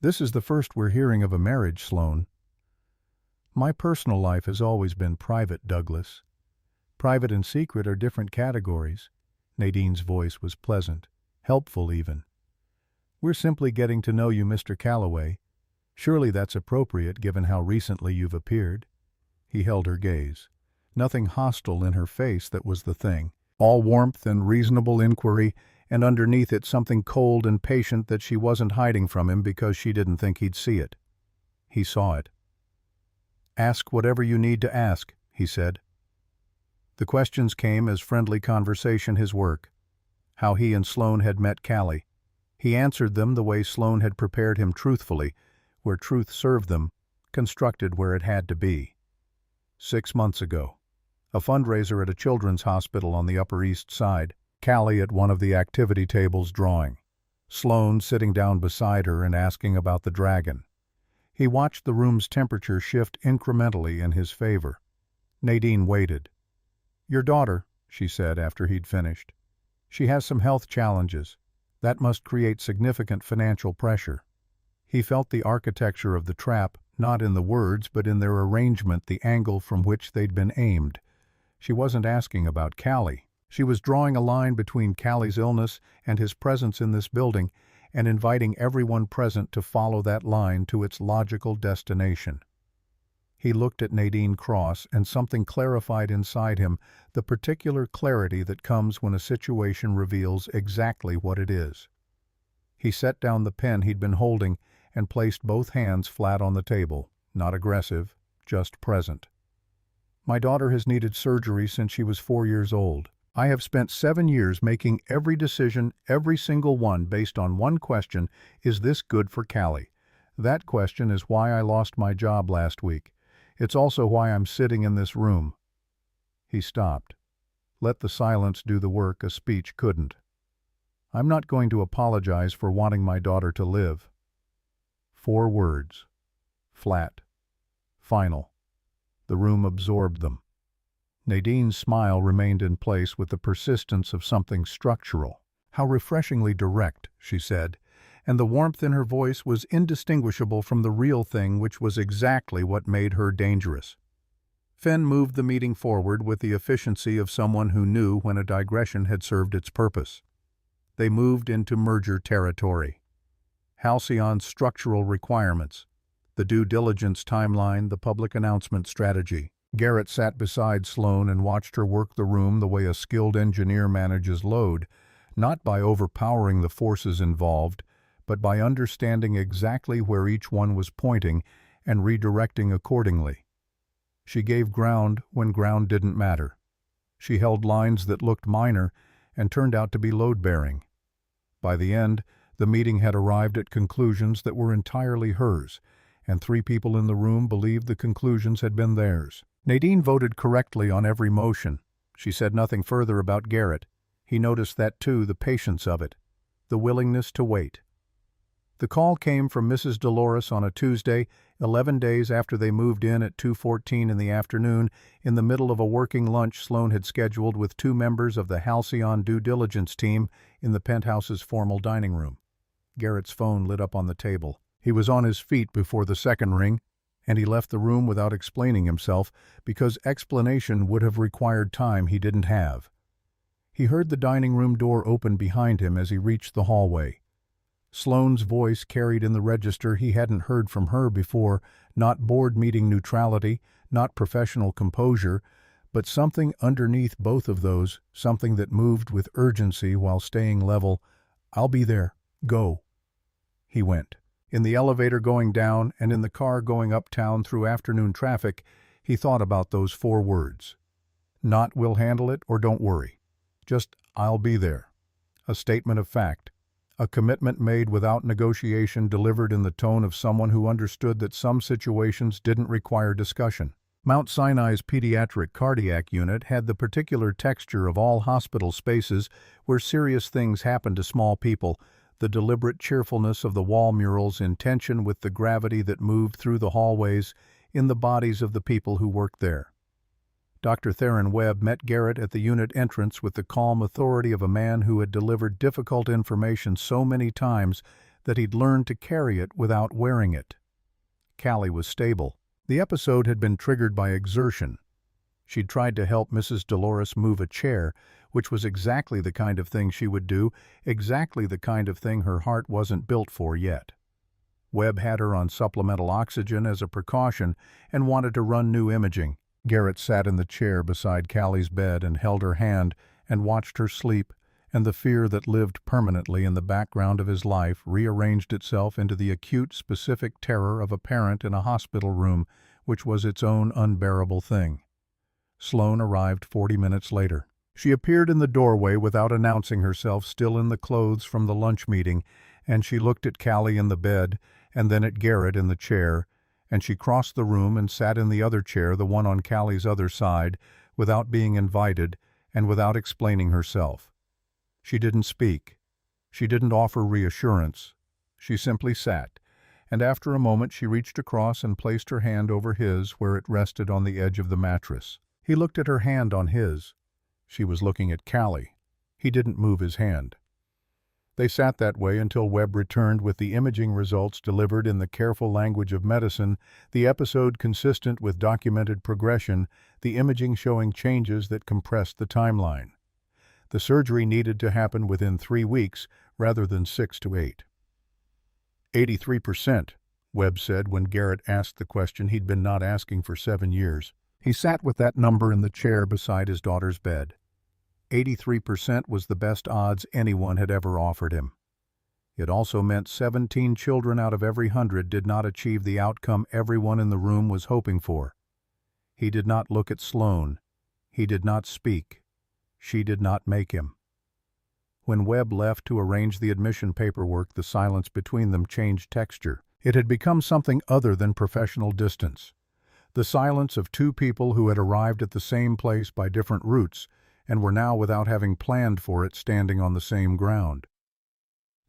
[SPEAKER 1] "This is the first we're hearing of a marriage, Sloane." "My personal life has always been private, Douglas." "Private and secret are different categories." Nadine's voice was pleasant, helpful even. "We're simply getting to know you, Mr. Calloway. Surely that's appropriate given how recently you've appeared." He held her gaze. Nothing hostile in her face, that was the thing. All warmth and reasonable inquiry, and underneath it something cold and patient that she wasn't hiding from him because she didn't think he'd see it. He saw it. "Ask whatever you need to ask," he said. The questions came as friendly conversation, his work. How he and Sloane had met Callie. He answered them the way Sloane had prepared him, truthfully, where truth served them, constructed where it had to be. 6 months ago. A fundraiser at a children's hospital on the Upper East Side. Callie at one of the activity tables drawing. Sloane sitting down beside her and asking about the dragon. He watched the room's temperature shift incrementally in his favor. Nadine waited. "Your daughter," she said after he'd finished. "She has some health challenges. That must create significant financial pressure." He felt the architecture of the trap, not in the words but in their arrangement, the angle from which they'd been aimed. She wasn't asking about Callie. She was drawing a line between Callie's illness and his presence in this building, and inviting everyone present to follow that line to its logical destination. He looked at Nadine Cross, and something clarified inside him, the particular clarity that comes when a situation reveals exactly what it is. He set down the pen he'd been holding and placed both hands flat on the table, not aggressive, just present. "My daughter has needed surgery since she was 4 years old. I have spent 7 years making every decision, every single one, based on one question: is this good for Callie? That question is why I lost my job last week. It's also why I'm sitting in this room." He stopped. Let the silence do the work a speech couldn't. "I'm not going to apologize for wanting my daughter to live." 4 words. Flat. Final. The room absorbed them. Nadine's smile remained in place with the persistence of something structural. "How refreshingly direct," she said, and the warmth in her voice was indistinguishable from the real thing, which was exactly what made her dangerous. Fenn moved the meeting forward with the efficiency of someone who knew when a digression had served its purpose. They moved into merger territory. Halcyon's structural requirements, the due diligence timeline, the public announcement strategy. Garrett sat beside Sloane and watched her work the room the way a skilled engineer manages load, not by overpowering the forces involved, but by understanding exactly where each one was pointing and redirecting accordingly. She gave ground when ground didn't matter. She held lines that looked minor and turned out to be load-bearing. By the end, the meeting had arrived at conclusions that were entirely hers, and 3 people in the room believed the conclusions had been theirs. Nadine voted correctly on every motion. She said nothing further about Garrett. He noticed that too, the patience of it, the willingness to wait. The call came from Mrs. Dolores on a Tuesday, 11 days after they moved in at 2:14 in the afternoon, in the middle of a working lunch Sloane had scheduled with 2 members of the Halcyon due diligence team in the penthouse's formal dining room. Garrett's phone lit up on the table. He was on his feet before the second ring, and he left the room without explaining himself, because explanation would have required time he didn't have. He heard the dining room door open behind him as he reached the hallway. Sloane's voice carried in the register he hadn't heard from her before, not board meeting neutrality, not professional composure, but something underneath both of those, something that moved with urgency while staying level. "I'll be there. Go." He went. In the elevator going down and in the car going uptown through afternoon traffic, he thought about those 4 words. Not "we'll handle it" or "don't worry." Just "I'll be there." A statement of fact. A commitment made without negotiation, delivered in the tone of someone who understood that some situations didn't require discussion. Mount Sinai's pediatric cardiac unit had the particular texture of all hospital spaces where serious things happen to small people, the deliberate cheerfulness of the wall murals in tension with the gravity that moved through the hallways in the bodies of the people who worked there. Dr. Theron Webb met Garrett at the unit entrance with the calm authority of a man who had delivered difficult information so many times that he'd learned to carry it without wearing it. Callie was stable. The episode had been triggered by exertion. She'd tried to help Mrs. Dolores move a chair, which was exactly the kind of thing she would do, exactly the kind of thing her heart wasn't built for yet. Webb had her on supplemental oxygen as a precaution and wanted to run new imaging. Garrett sat in the chair beside Callie's bed and held her hand and watched her sleep, and the fear that lived permanently in the background of his life rearranged itself into the acute, specific terror of a parent in a hospital room, which was its own unbearable thing. Sloane arrived 40 minutes later. She appeared in the doorway without announcing herself, still in the clothes from the lunch meeting, and she looked at Callie in the bed and then at Garrett in the chair, and she crossed the room and sat in the other chair, the one on Callie's other side, without being invited and without explaining herself. She didn't speak. She didn't offer reassurance. She simply sat, and after a moment she reached across and placed her hand over his where it rested on the edge of the mattress. He looked at her hand on his. She was looking at Callie. He didn't move his hand. They sat that way until Webb returned with the imaging results delivered in the careful language of medicine, the episode consistent with documented progression, the imaging showing changes that compressed the timeline. The surgery needed to happen within 3 weeks rather than 6 to 8. 83%, Webb said when Garrett asked the question he'd been not asking for 7 years. He sat with that number in the chair beside his daughter's bed. 83% was the best odds anyone had ever offered him. It also meant 17 children out of every 100 did not achieve the outcome everyone in the room was hoping for. He did not look at Sloane. He did not speak. She did not make him. When Webb left to arrange the admission paperwork, the silence between them changed texture. It had become something other than professional distance. The silence of 2 people who had arrived at the same place by different routes and were now, without having planned for it, standing on the same ground.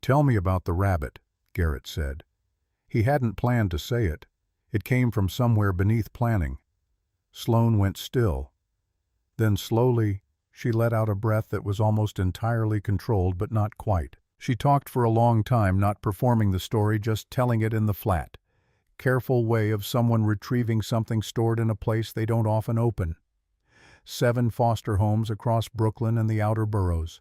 [SPEAKER 1] "Tell me about the rabbit," Garrett said. He hadn't planned to say it. It came from somewhere beneath planning. Sloane went still. Then slowly, she let out a breath that was almost entirely controlled, but not quite. She talked for a long time, not performing the story, just telling it in the flat, careful way of someone retrieving something stored in a place they don't often open. 7 foster homes across Brooklyn and the outer boroughs.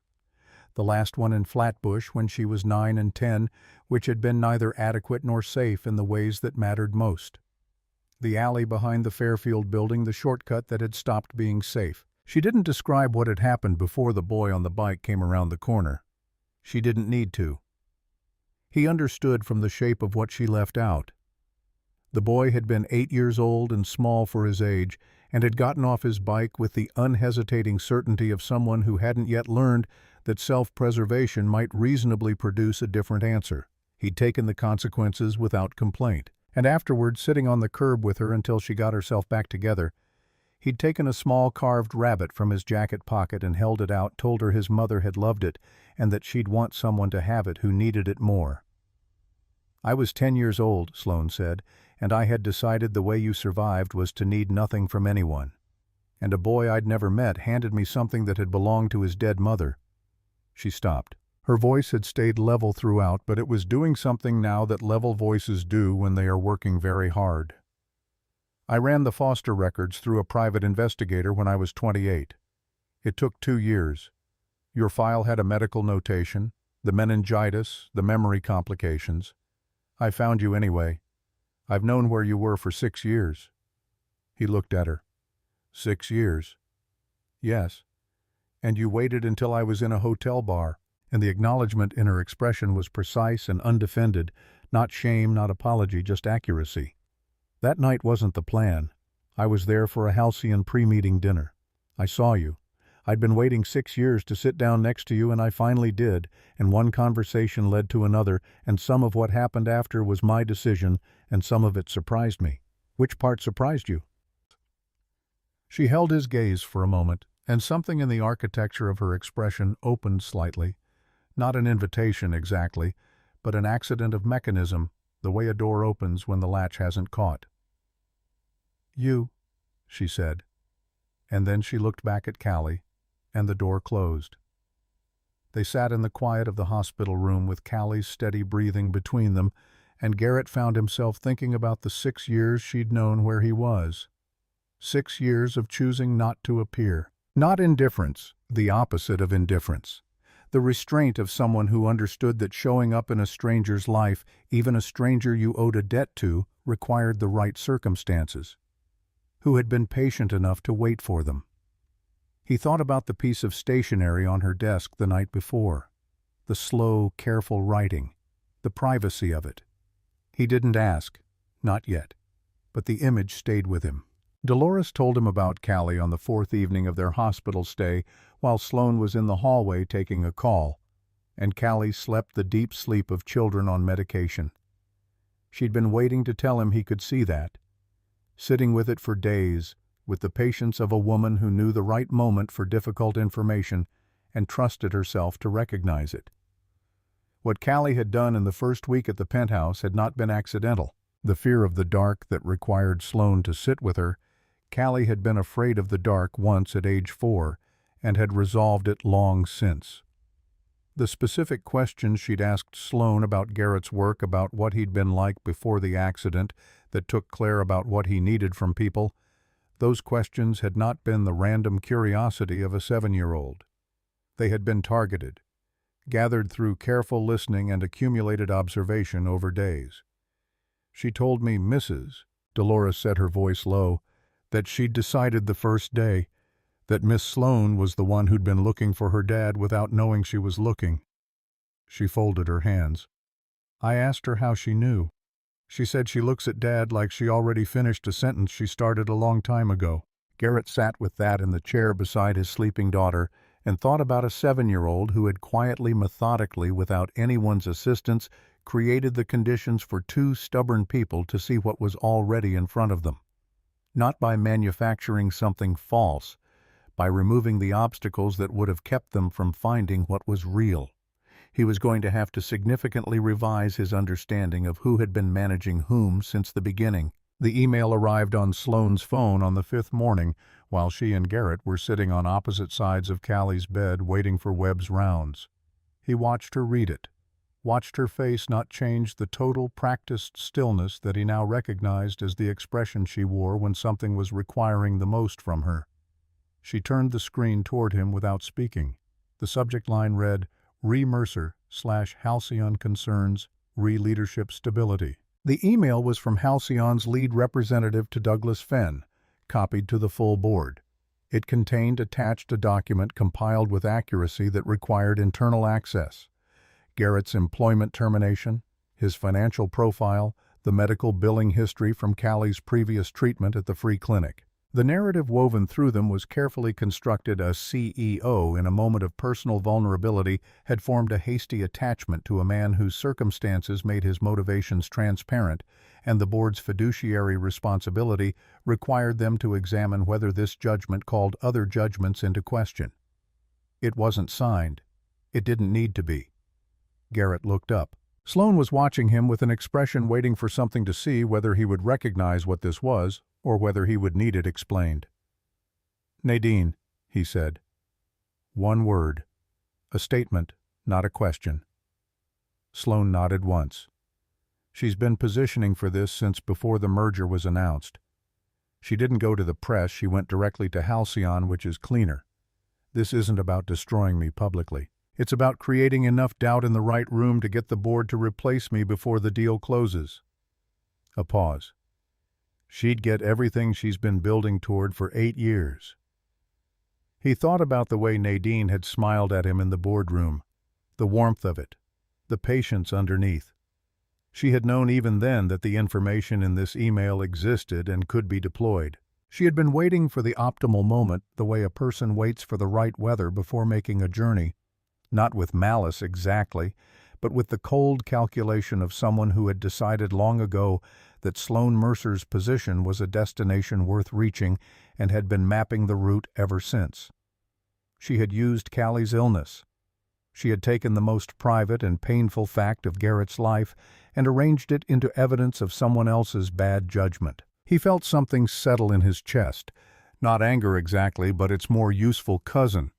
[SPEAKER 1] The last one in Flatbush when she was 9 and 10, which had been neither adequate nor safe in the ways that mattered most. The alley behind the Fairfield building, the shortcut that had stopped being safe. She didn't describe what had happened before the boy on the bike came around the corner. She didn't need to. He understood from the shape of what she left out. The boy had been 8 years old and small for his age, and had gotten off his bike with the unhesitating certainty of someone who hadn't yet learned that self-preservation might reasonably produce a different answer. He'd taken the consequences without complaint, and afterward, sitting on the curb with her until she got herself back together, he'd taken a small carved rabbit from his jacket pocket and held it out, told her his mother had loved it and that she'd want someone to have it who needed it more. "I was 10 years old," Sloane said, "and I had decided the way you survived was to need nothing from anyone. And a boy I'd never met handed me something that had belonged to his dead mother." She stopped. Her voice had stayed level throughout, but it was doing something now that level voices do when they are working very hard. "I ran the foster records through a private investigator when I was 28. It took 2 years. Your file had a medical notation, the meningitis, the memory complications. I found you anyway. I've known where you were for 6 years. He looked at her. 6 years? Yes. And you waited until I was in a hotel bar, and the acknowledgement in her expression was precise and undefended, not shame, not apology, just accuracy. That night wasn't the plan. I was there for a halcyon pre-meeting dinner. I saw you. I'd been waiting 6 years to sit down next to you, and I finally did, and one conversation led to another, and some of what happened after was my decision, and some of it surprised me. Which part surprised you?" She held his gaze for a moment, and something in the architecture of her expression opened slightly. Not an invitation exactly, but an accident of mechanism, the way a door opens when the latch hasn't caught. "You," she said, and then she looked back at Callie, and the door closed. They sat in the quiet of the hospital room with Callie's steady breathing between them, and Garrett found himself thinking about the 6 years she'd known where he was. 6 years of choosing not to appear. Not indifference, the opposite of indifference. The restraint of someone who understood that showing up in a stranger's life, even a stranger you owed a debt to, required the right circumstances. Who had been patient enough to wait for them. He thought about the piece of stationery on her desk the night before. The slow, careful writing. The privacy of it. He didn't ask. Not yet. But the image stayed with him. Dolores told him about Callie on the 4th evening of their hospital stay while Sloane was in the hallway taking a call, and Callie slept the deep sleep of children on medication. She'd been waiting to tell him he could see that. Sitting with it for days, with the patience of a woman who knew the right moment for difficult information and trusted herself to recognize it. What Callie had done in the first week at the penthouse had not been accidental. The fear of the dark that required Sloane to sit with her. Callie had been afraid of the dark once at age 4 and had resolved it long since. The specific questions she'd asked Sloane about Garrett's work, about what he'd been like before the accident that took Claire, about what he needed from people, those questions had not been the random curiosity of a 7-year-old. They had been targeted, gathered through careful listening and accumulated observation over days. "She told me, Mrs." Dolores said, her voice low, "that she'd decided the first day that Miss Sloane was the one who'd been looking for her dad without knowing she was looking." She folded her hands. "I asked her how she knew. She said she looks at Dad like she already finished a sentence she started a long time ago." Garrett sat with that in the chair beside his sleeping daughter and thought about a 7-year-old who had quietly, methodically, without anyone's assistance, created the conditions for 2 stubborn people to see what was already in front of them. Not by manufacturing something false, by removing the obstacles that would have kept them from finding what was real. He was going to have to significantly revise his understanding of who had been managing whom since the beginning. The email arrived on Sloane's phone on the 5th morning, while she and Garrett were sitting on opposite sides of Callie's bed waiting for Webb's rounds. He watched her read it, watched her face not change the total, practiced stillness that he now recognized as the expression she wore when something was requiring the most from her. She turned the screen toward him without speaking. The subject line read, Mercer / Halcyon Concerns, Leadership Stability. The email was from Halcyon's lead representative to Douglas Fenn, copied to the full board. It contained attached a document compiled with accuracy that required internal access. Garrett's employment termination, his financial profile, the medical billing history from Callie's previous treatment at the free clinic. The narrative woven through them was carefully constructed. A CEO, in a moment of personal vulnerability, had formed a hasty attachment to a man whose circumstances made his motivations transparent, and the board's fiduciary responsibility required them to examine whether this judgment called other judgments into question. It wasn't signed. It didn't need to be. Garrett looked up. Sloane was watching him with an expression, waiting for something to see whether he would recognize what this was or whether he would need it explained. "Nadine," he said. One word. A statement, not a question. Sloane nodded once. "She's been positioning for this since before the merger was announced. She didn't go to the press, she went directly to Halcyon, which is cleaner. This isn't about destroying me publicly. It's about creating enough doubt in the right room to get the board to replace me before the deal closes." A pause. She'd get everything she's been building toward for 8 years. He thought about the way Nadine had smiled at him in the boardroom, the warmth of it, the patience underneath. She had known even then that the information in this email existed and could be deployed. She had been waiting for the optimal moment, the way a person waits for the right weather before making a journey, not with malice exactly, but with the cold calculation of someone who had decided long ago that Sloane Mercer's position was a destination worth reaching and had been mapping the route ever since. She had used Callie's illness. She had taken the most private and painful fact of Garrett's life and arranged it into evidence of someone else's bad judgment. He felt something settle in his chest. Not anger exactly, but its more useful cousin.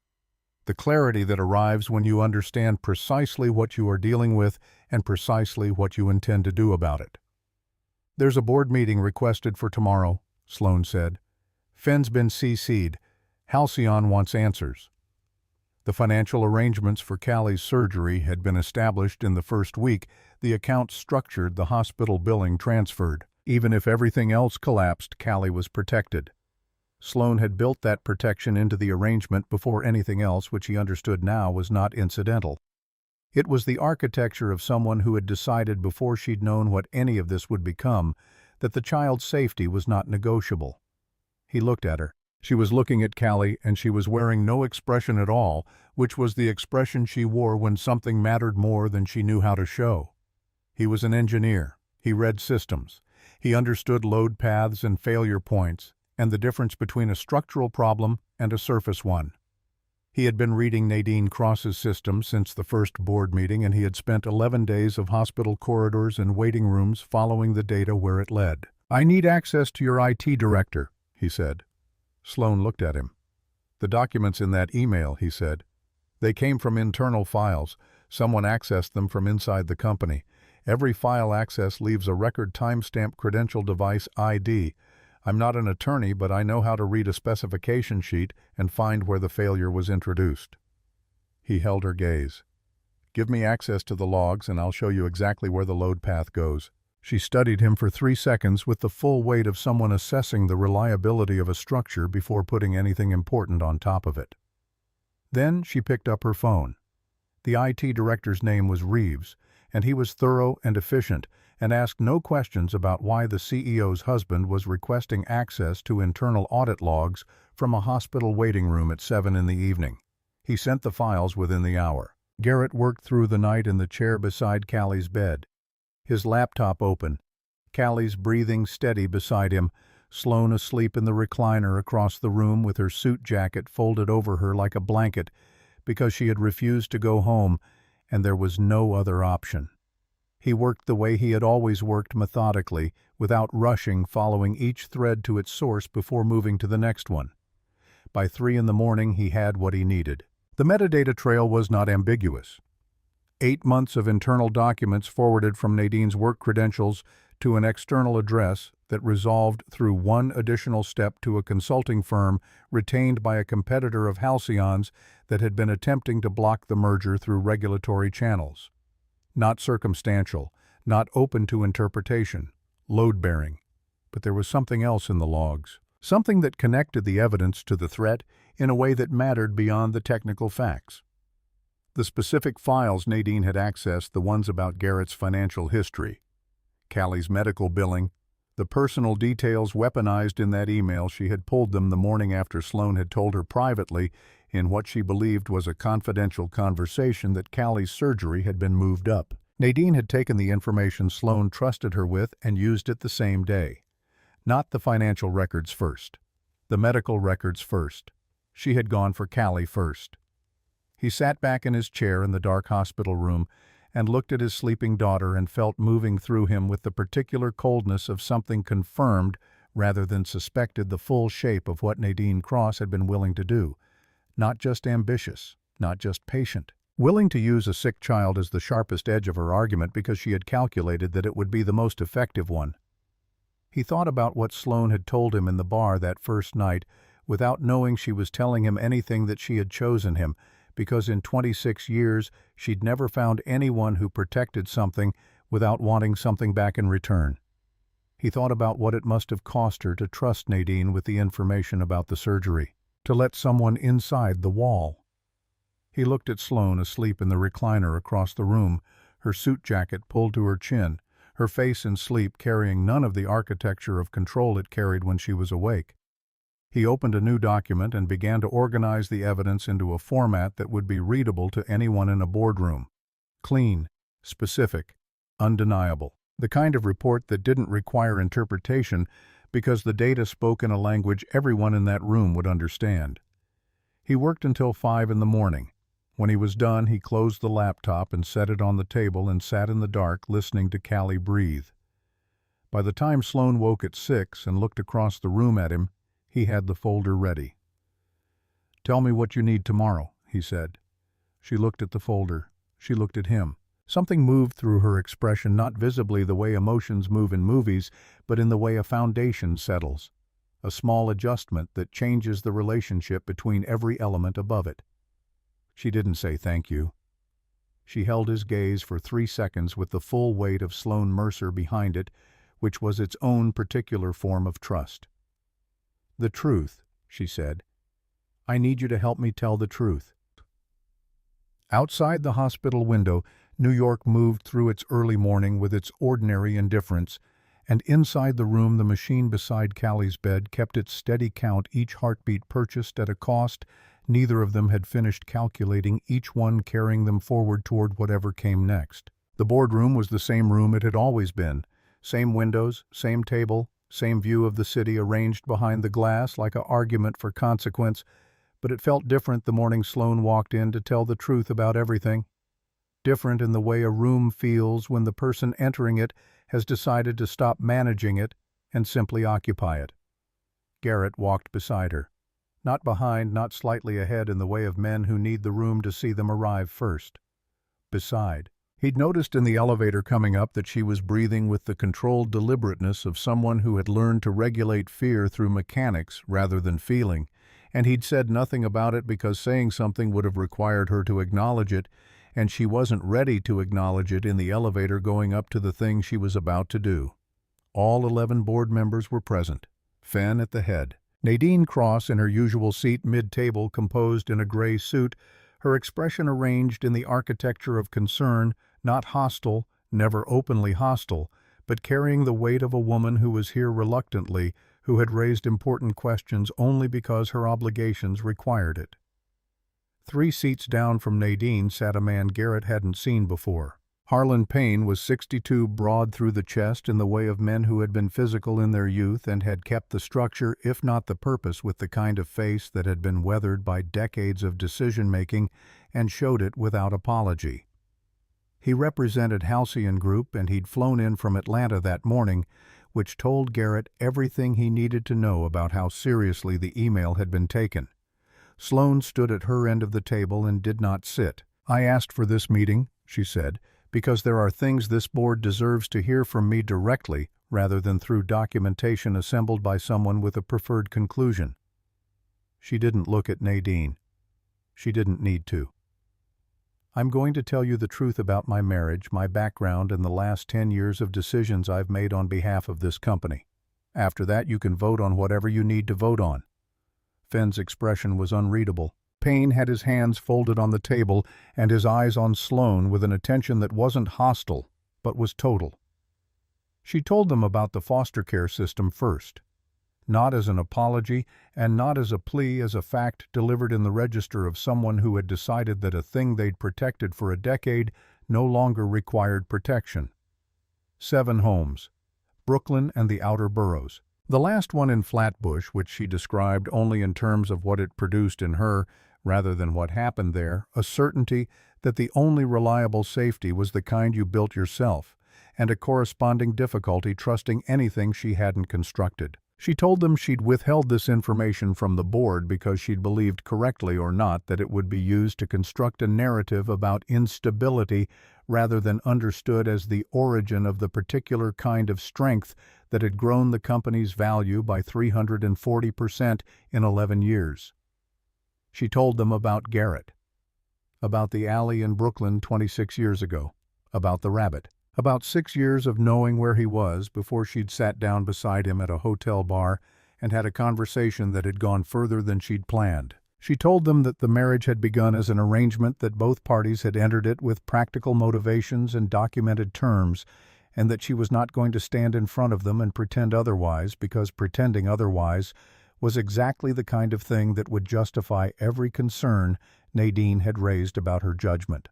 [SPEAKER 1] The clarity that arrives when you understand precisely what you are dealing with and precisely what you intend to do about it. "There's a board meeting requested for tomorrow," Sloane said. "Fenn's been CC'd. Halcyon wants answers." The financial arrangements for Callie's surgery had been established in the first week. The account structured, the hospital billing transferred. Even if everything else collapsed, Callie was protected. Sloane had built that protection into the arrangement before anything else, which he understood now was not incidental. It was the architecture of someone who had decided before she'd known what any of this would become that the child's safety was not negotiable. He looked at her. She was looking at Callie, and she was wearing no expression at all, which was the expression she wore when something mattered more than she knew how to show. He was an engineer. He read systems. He understood load paths and failure points, and the difference between a structural problem and a surface one. He had been reading Nadine Cross's system since the first board meeting, and he had spent 11 days of hospital corridors and waiting rooms following the data where it led. "I need access to your IT director," he said. Sloane looked at him. "The documents in that email," he said. "They came from internal files. Someone accessed them from inside the company. Every file access leaves a record timestamp credential device ID. I'm not an attorney, but I know how to read a specification sheet and find where the failure was introduced." He held her gaze. "Give me access to the logs and I'll show you exactly where the load path goes." She studied him for 3 seconds with the full weight of someone assessing the reliability of a structure before putting anything important on top of it. Then she picked up her phone. The IT director's name was Reeves, and he was thorough and efficient, and asked no questions about why the CEO's husband was requesting access to internal audit logs from a hospital waiting room at 7 in the evening. He sent the files within the hour. Garrett worked through the night in the chair beside Callie's bed. His laptop open, Callie's breathing steady beside him, Sloane asleep in the recliner across the room with her suit jacket folded over her like a blanket because she had refused to go home, and there was no other option. He worked the way he had always worked, methodically, without rushing, following each thread to its source before moving to the next one. By 3 in the morning, he had what he needed. The metadata trail was not ambiguous. 8 months of internal documents forwarded from Nadine's work credentials to an external address that resolved through one additional step to a consulting firm retained by a competitor of Halcyon's that had been attempting to block the merger through regulatory channels. Not circumstantial, not open to interpretation, load-bearing. But there was something else in the logs, something that connected the evidence to the threat in a way that mattered beyond the technical facts. The specific files Nadine had accessed, the ones about Garrett's financial history. Callie's medical billing, the personal details weaponized in that email she had pulled them the morning after Sloane had told her privately in what she believed was a confidential conversation that Callie's surgery had been moved up. Nadine had taken the information Sloane trusted her with and used it the same day. Not the financial records first. The medical records first. She had gone for Callie first. He sat back in his chair in the dark hospital room and looked at his sleeping daughter and felt moving through him with the particular coldness of something confirmed rather than suspected the full shape of what Nadine Cross had been willing to do. Not just ambitious, not just patient. Willing to use a sick child as the sharpest edge of her argument because she had calculated that it would be the most effective one. He thought about what Sloane had told him in the bar that first night without knowing she was telling him anything that she had chosen him, because in 26 years she'd never found anyone who protected something without wanting something back in return. He thought about what it must have cost her to trust Nadine with the information about the surgery, to let someone inside the wall. He looked at Sloane asleep in the recliner across the room, her suit jacket pulled to her chin, her face in sleep carrying none of the architecture of control it carried when she was awake. He opened a new document and began to organize the evidence into a format that would be readable to anyone in a boardroom. Clean, specific, undeniable. The kind of report that didn't require interpretation because the data spoke in a language everyone in that room would understand. He worked until 5 in the morning. When he was done, he closed the laptop and set it on the table and sat in the dark listening to Callie breathe. By the time Sloane woke at 6 and looked across the room at him, he had the folder ready. "Tell me what you need tomorrow," he said. She looked at the folder. She looked at him. Something moved through her expression, not visibly the way emotions move in movies, but in the way a foundation settles. A small adjustment that changes the relationship between every element above it. She didn't say thank you. She held his gaze for 3 seconds with the full weight of Sloane Mercer behind it, which was its own particular form of trust. "The truth," she said. "I need you to help me tell the truth." Outside the hospital window, New York moved through its early morning with its ordinary indifference, and inside the room the machine beside Callie's bed kept its steady count, each heartbeat purchased at a cost neither of them had finished calculating, each one carrying them forward toward whatever came next. The boardroom was the same room it had always been. Same windows, same table, same view of the city arranged behind the glass like an argument for consequence, but it felt different the morning Sloane walked in to tell the truth about everything. Different in the way a room feels when the person entering it has decided to stop managing it and simply occupy it. Garrett walked beside her. Not behind, not slightly ahead in the way of men who need the room to see them arrive first. Beside. He'd noticed in the elevator coming up that she was breathing with the controlled deliberateness of someone who had learned to regulate fear through mechanics rather than feeling, and he'd said nothing about it because saying something would have required her to acknowledge it, and she wasn't ready to acknowledge it in the elevator going up to the thing she was about to do. All 11 board members were present, Fenn at the head. Nadine Cross in her usual seat mid-table, composed in a gray suit, her expression arranged in the architecture of concern, not hostile, never openly hostile, but carrying the weight of a woman who was here reluctantly, who had raised important questions only because her obligations required it. 3 seats down from Nadine sat a man Garrett hadn't seen before. Harlan Payne was 62, broad through the chest in the way of men who had been physical in their youth and had kept the structure, if not the purpose, with the kind of face that had been weathered by decades of decision-making and showed it without apology. He represented Halcyon Group, and he'd flown in from Atlanta that morning, which told Garrett everything he needed to know about how seriously the email had been taken. Sloane stood at her end of the table and did not sit. "I asked for this meeting," she said, "because there are things this board deserves to hear from me directly rather than through documentation assembled by someone with a preferred conclusion." She didn't look at Nadine. She didn't need to. "I'm going to tell you the truth about my marriage, my background, and the last 10 years of decisions I've made on behalf of this company. After that, you can vote on whatever you need to vote on." Fenn's expression was unreadable. Payne had his hands folded on the table and his eyes on Sloane with an attention that wasn't hostile, but was total. She told them about the foster care system first, not as an apology and not as a plea, as a fact delivered in the register of someone who had decided that a thing they'd protected for a decade no longer required protection. 7 homes, Brooklyn and the outer boroughs. The last one in Flatbush, which she described only in terms of what it produced in her rather than what happened there, a certainty that the only reliable safety was the kind you built yourself, and a corresponding difficulty trusting anything she hadn't constructed. She told them she'd withheld this information from the board because she'd believed, correctly or not, that it would be used to construct a narrative about instability rather than understood as the origin of the particular kind of strength that had grown the company's value by 340% in 11 years. She told them about Garrett, about the alley in Brooklyn 26 years ago, about the rabbit, about 6 years of knowing where he was before she'd sat down beside him at a hotel bar and had a conversation that had gone further than she'd planned. She told them that the marriage had begun as an arrangement, that both parties had entered it with practical motivations and documented terms, and that she was not going to stand in front of them and pretend otherwise, because pretending otherwise was exactly the kind of thing that would justify every concern Nadine had raised about her judgment.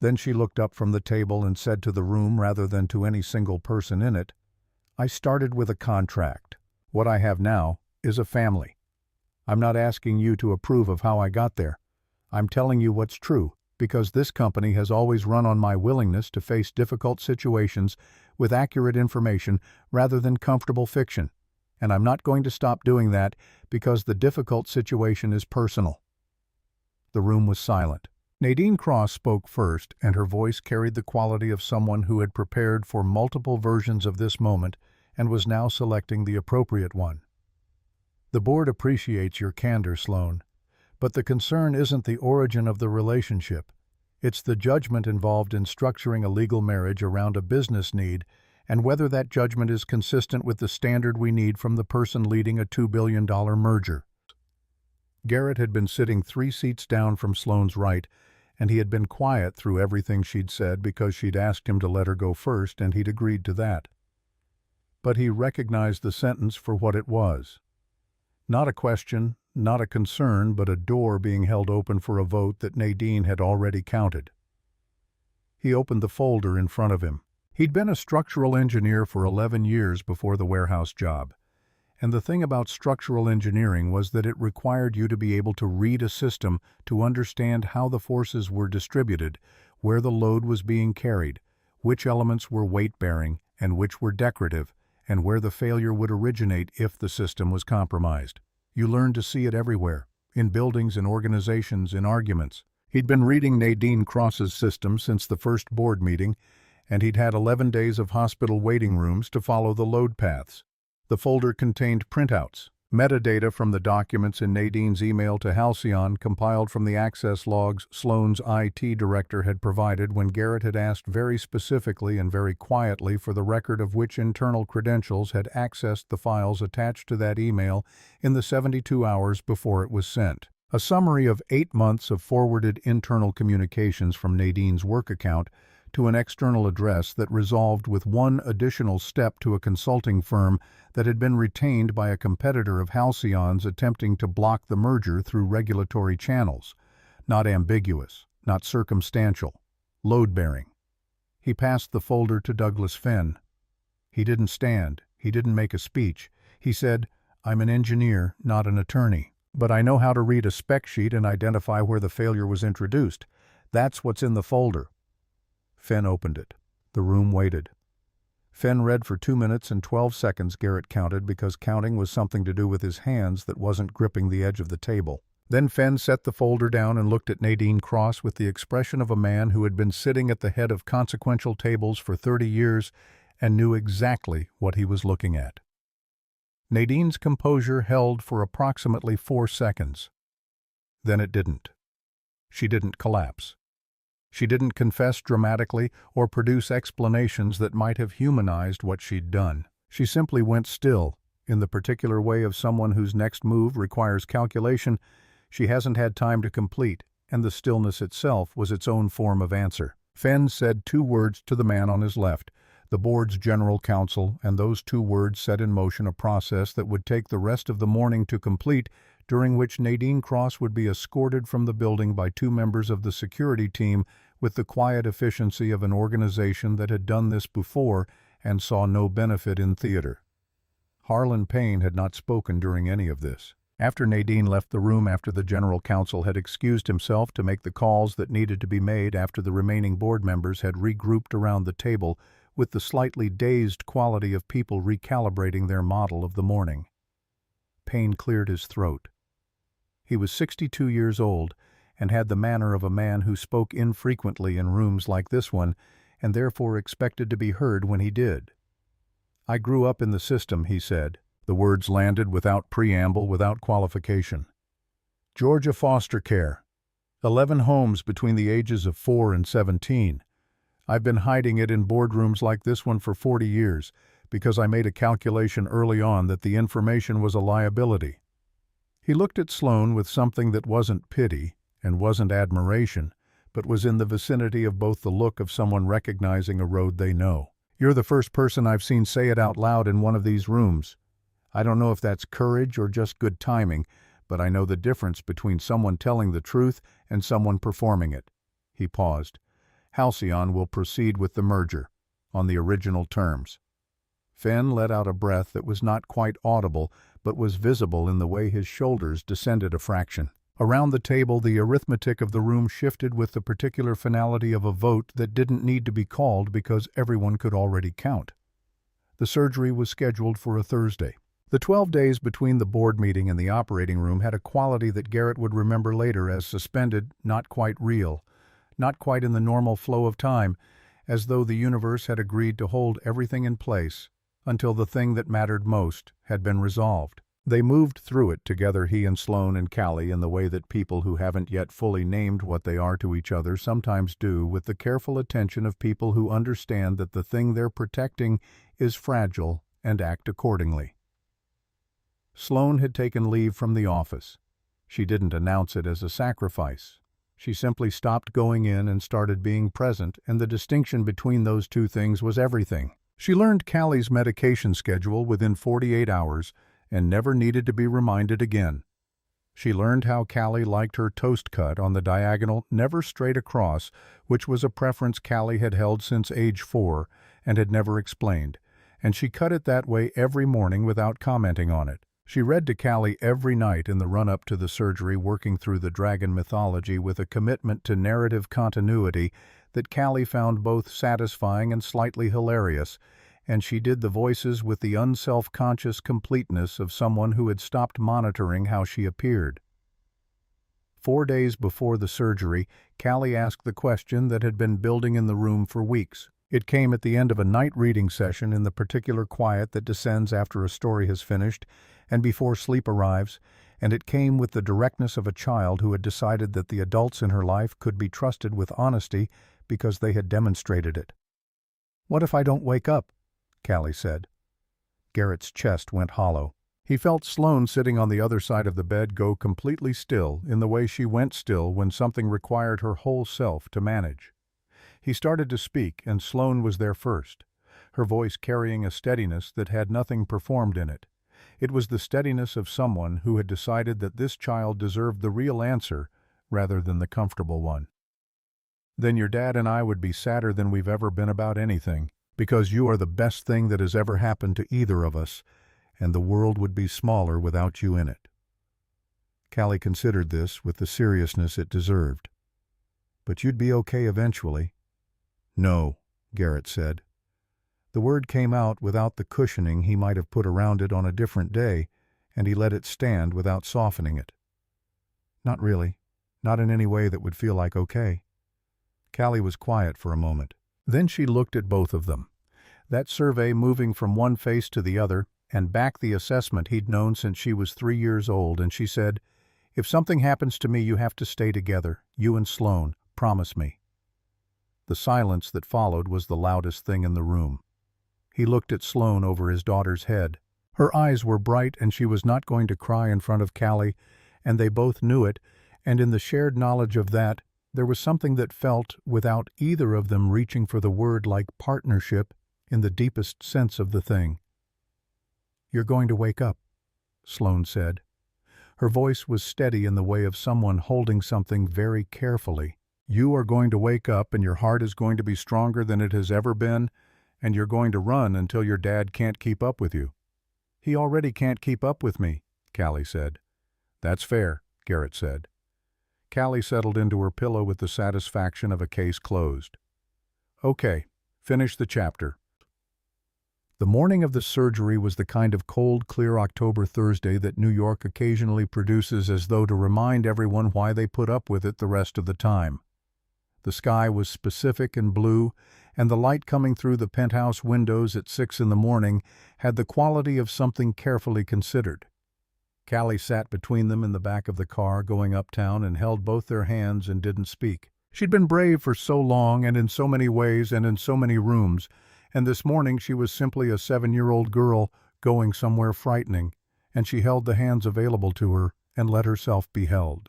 [SPEAKER 1] Then she looked up from the table and said to the room rather than to any single person in it, "I started with a contract. What I have now is a family. I'm not asking you to approve of how I got there. I'm telling you what's true, because this company has always run on my willingness to face difficult situations with accurate information rather than comfortable fiction, and I'm not going to stop doing that because the difficult situation is personal." The room was silent. Nadine Cross spoke first, and her voice carried the quality of someone who had prepared for multiple versions of this moment and was now selecting the appropriate one. "The board appreciates your candor, Sloane, but the concern isn't the origin of the relationship. It's the judgment involved in structuring a legal marriage around a business need, and whether that judgment is consistent with the standard we need from the person leading a $2 billion merger." Garrett had been sitting 3 seats down from Sloane's right, and he had been quiet through everything she'd said because she'd asked him to let her go first, and he'd agreed to that. But he recognized the sentence for what it was. Not a question, not a concern, but a door being held open for a vote that Nadine had already counted. He opened the folder in front of him. He'd been a structural engineer for 11 years before the warehouse job. And the thing about structural engineering was that it required you to be able to read a system to understand how the forces were distributed, where the load was being carried, which elements were weight-bearing and which were decorative, and where the failure would originate if the system was compromised. You learned to see it everywhere, in buildings, in organizations, in arguments. He'd been reading Nadine Cross's system since the first board meeting, and he'd had 11 days of hospital waiting rooms to follow the load paths. The folder contained printouts, metadata from the documents in Nadine's email to Halcyon, compiled from the access logs Sloane's IT director had provided when Garrett had asked very specifically and very quietly for the record of which internal credentials had accessed the files attached to that email in the 72 hours before it was sent. A summary of 8 months of forwarded internal communications from Nadine's work account to an external address that resolved with one additional step to a consulting firm that had been retained by a competitor of Halcyon's attempting to block the merger through regulatory channels. Not ambiguous, not circumstantial, load-bearing. He passed the folder to Douglas Fenn. He didn't stand, he didn't make a speech. He said, "I'm an engineer, not an attorney, but I know how to read a spec sheet and identify where the failure was introduced. That's what's in the folder." Fenn opened it. The room waited. Fenn read for 2 minutes and 12 seconds, Garrett counted, because counting was something to do with his hands that wasn't gripping the edge of the table. Then Fenn set the folder down and looked at Nadine Cross with the expression of a man who had been sitting at the head of consequential tables for 30 years and knew exactly what he was looking at. Nadine's composure held for approximately 4 seconds. Then it didn't. She didn't collapse. She didn't confess dramatically or produce explanations that might have humanized what she'd done. She simply went still, in the particular way of someone whose next move requires calculation she hasn't had time to complete, and the stillness itself was its own form of answer. Fenn said 2 words to the man on his left, The board's general counsel, and those two words set in motion a process that would take the rest of the morning to complete, during which Nadine Cross would be escorted from the building by two members of the security team with the quiet efficiency of an organization that had done this before and saw no benefit in theater. Harlan Payne had not spoken during any of this. After Nadine left the room after the general counsel had excused himself to make the calls that needed to be made after the remaining board members had regrouped around the table with the slightly dazed quality of people recalibrating their model of the morning, Payne cleared his throat. He was 62 years old and had the manner of a man who spoke infrequently in rooms like this one and therefore expected to be heard when he did. "I grew up in the system," he said. The words landed without preamble, without qualification. "Georgia foster care. 11 homes between the ages of 4 and 17. I've been hiding it in boardrooms like this one for 40 years because I made a calculation early on that the information was a liability." He looked at Sloane with something that wasn't pity and wasn't admiration, but was in the vicinity of both the look of someone recognizing a road they know. "You're the first person I've seen say it out loud in one of these rooms. I don't know if that's courage or just good timing, but I know the difference between someone telling the truth and someone performing it." He paused. "Halcyon will proceed with the merger, on the original terms." Fenn let out a breath that was not quite audible, but was visible in the way his shoulders descended a fraction. Around the table, the arithmetic of the room shifted with the particular finality of a vote that didn't need to be called because everyone could already count. The surgery was scheduled for a Thursday. The 12 days between the board meeting and the operating room had a quality that Garrett would remember later as suspended, not quite real, not quite in the normal flow of time, as though the universe had agreed to hold everything in place until the thing that mattered most had been resolved. They moved through it together, he and Sloane and Callie, in the way that people who haven't yet fully named what they are to each other sometimes do, with the careful attention of people who understand that the thing they're protecting is fragile and act accordingly. Sloane had taken leave from the office. She didn't announce it as a sacrifice. She simply stopped going in and started being present, and the distinction between those two things was everything. She learned Callie's medication schedule within 48 hours and never needed to be reminded again. She learned how Callie liked her toast cut on the diagonal, never straight across, which was a preference Callie had held since age 4 and had never explained, and she cut it that way every morning without commenting on it. She read to Callie every night in the run-up to the surgery, working through the dragon mythology with a commitment to narrative continuity that Callie found both satisfying and slightly hilarious, and she did the voices with the unself-conscious completeness of someone who had stopped monitoring how she appeared. 4 days before the surgery, Callie asked the question that had been building in the room for weeks. It came at the end of a night reading session, in the particular quiet that descends after a story has finished and before sleep arrives, and it came with the directness of a child who had decided that the adults in her life could be trusted with honesty because they had demonstrated it. "What if I don't wake up?" Callie said. Garrett's chest went hollow. He felt Sloane sitting on the other side of the bed go completely still in the way she went still when something required her whole self to manage. He started to speak, and Sloane was there first, her voice carrying a steadiness that had nothing performed in it. It was the steadiness of someone who had decided that this child deserved the real answer rather than the comfortable one. "Then your dad and I would be sadder than we've ever been about anything, because you are the best thing that has ever happened to either of us, and the world would be smaller without you in it." Callie considered this with the seriousness it deserved. "But you'd be okay eventually." "No," Garrett said. The word came out without the cushioning he might have put around it on a different day, and he let it stand without softening it. "Not really. Not in any way that would feel like okay." Callie was quiet for a moment. Then she looked at both of them, that survey moving from one face to the other, and back the assessment he'd known since she was 3 years old, and she said, "If something happens to me, you have to stay together, you and Sloane. Promise me." The silence that followed was the loudest thing in the room. He looked at Sloane over his daughter's head. Her eyes were bright, and she was not going to cry in front of Callie, and they both knew it, and in the shared knowledge of that, there was something that felt, without either of them reaching for the word, like partnership in the deepest sense of the thing. "You're going to wake up," Sloane said. Her voice was steady in the way of someone holding something very carefully. "You are going to wake up, and your heart is going to be stronger than it has ever been, and you're going to run until your dad can't keep up with you." "He already can't keep up with me," Callie said. "That's fair," Garrett said. Callie settled into her pillow with the satisfaction of a case closed. "Okay, finish the chapter." The morning of the surgery was the kind of cold, clear October Thursday that New York occasionally produces as though to remind everyone why they put up with it the rest of the time. The sky was specific and blue, and the light coming through the penthouse windows at 6 in the morning had the quality of something carefully considered. Callie sat between them in the back of the car going uptown and held both their hands and didn't speak. She'd been brave for so long and in so many ways and in so many rooms, and this morning she was simply a 7-year-old girl going somewhere frightening, and she held the hands available to her and let herself be held.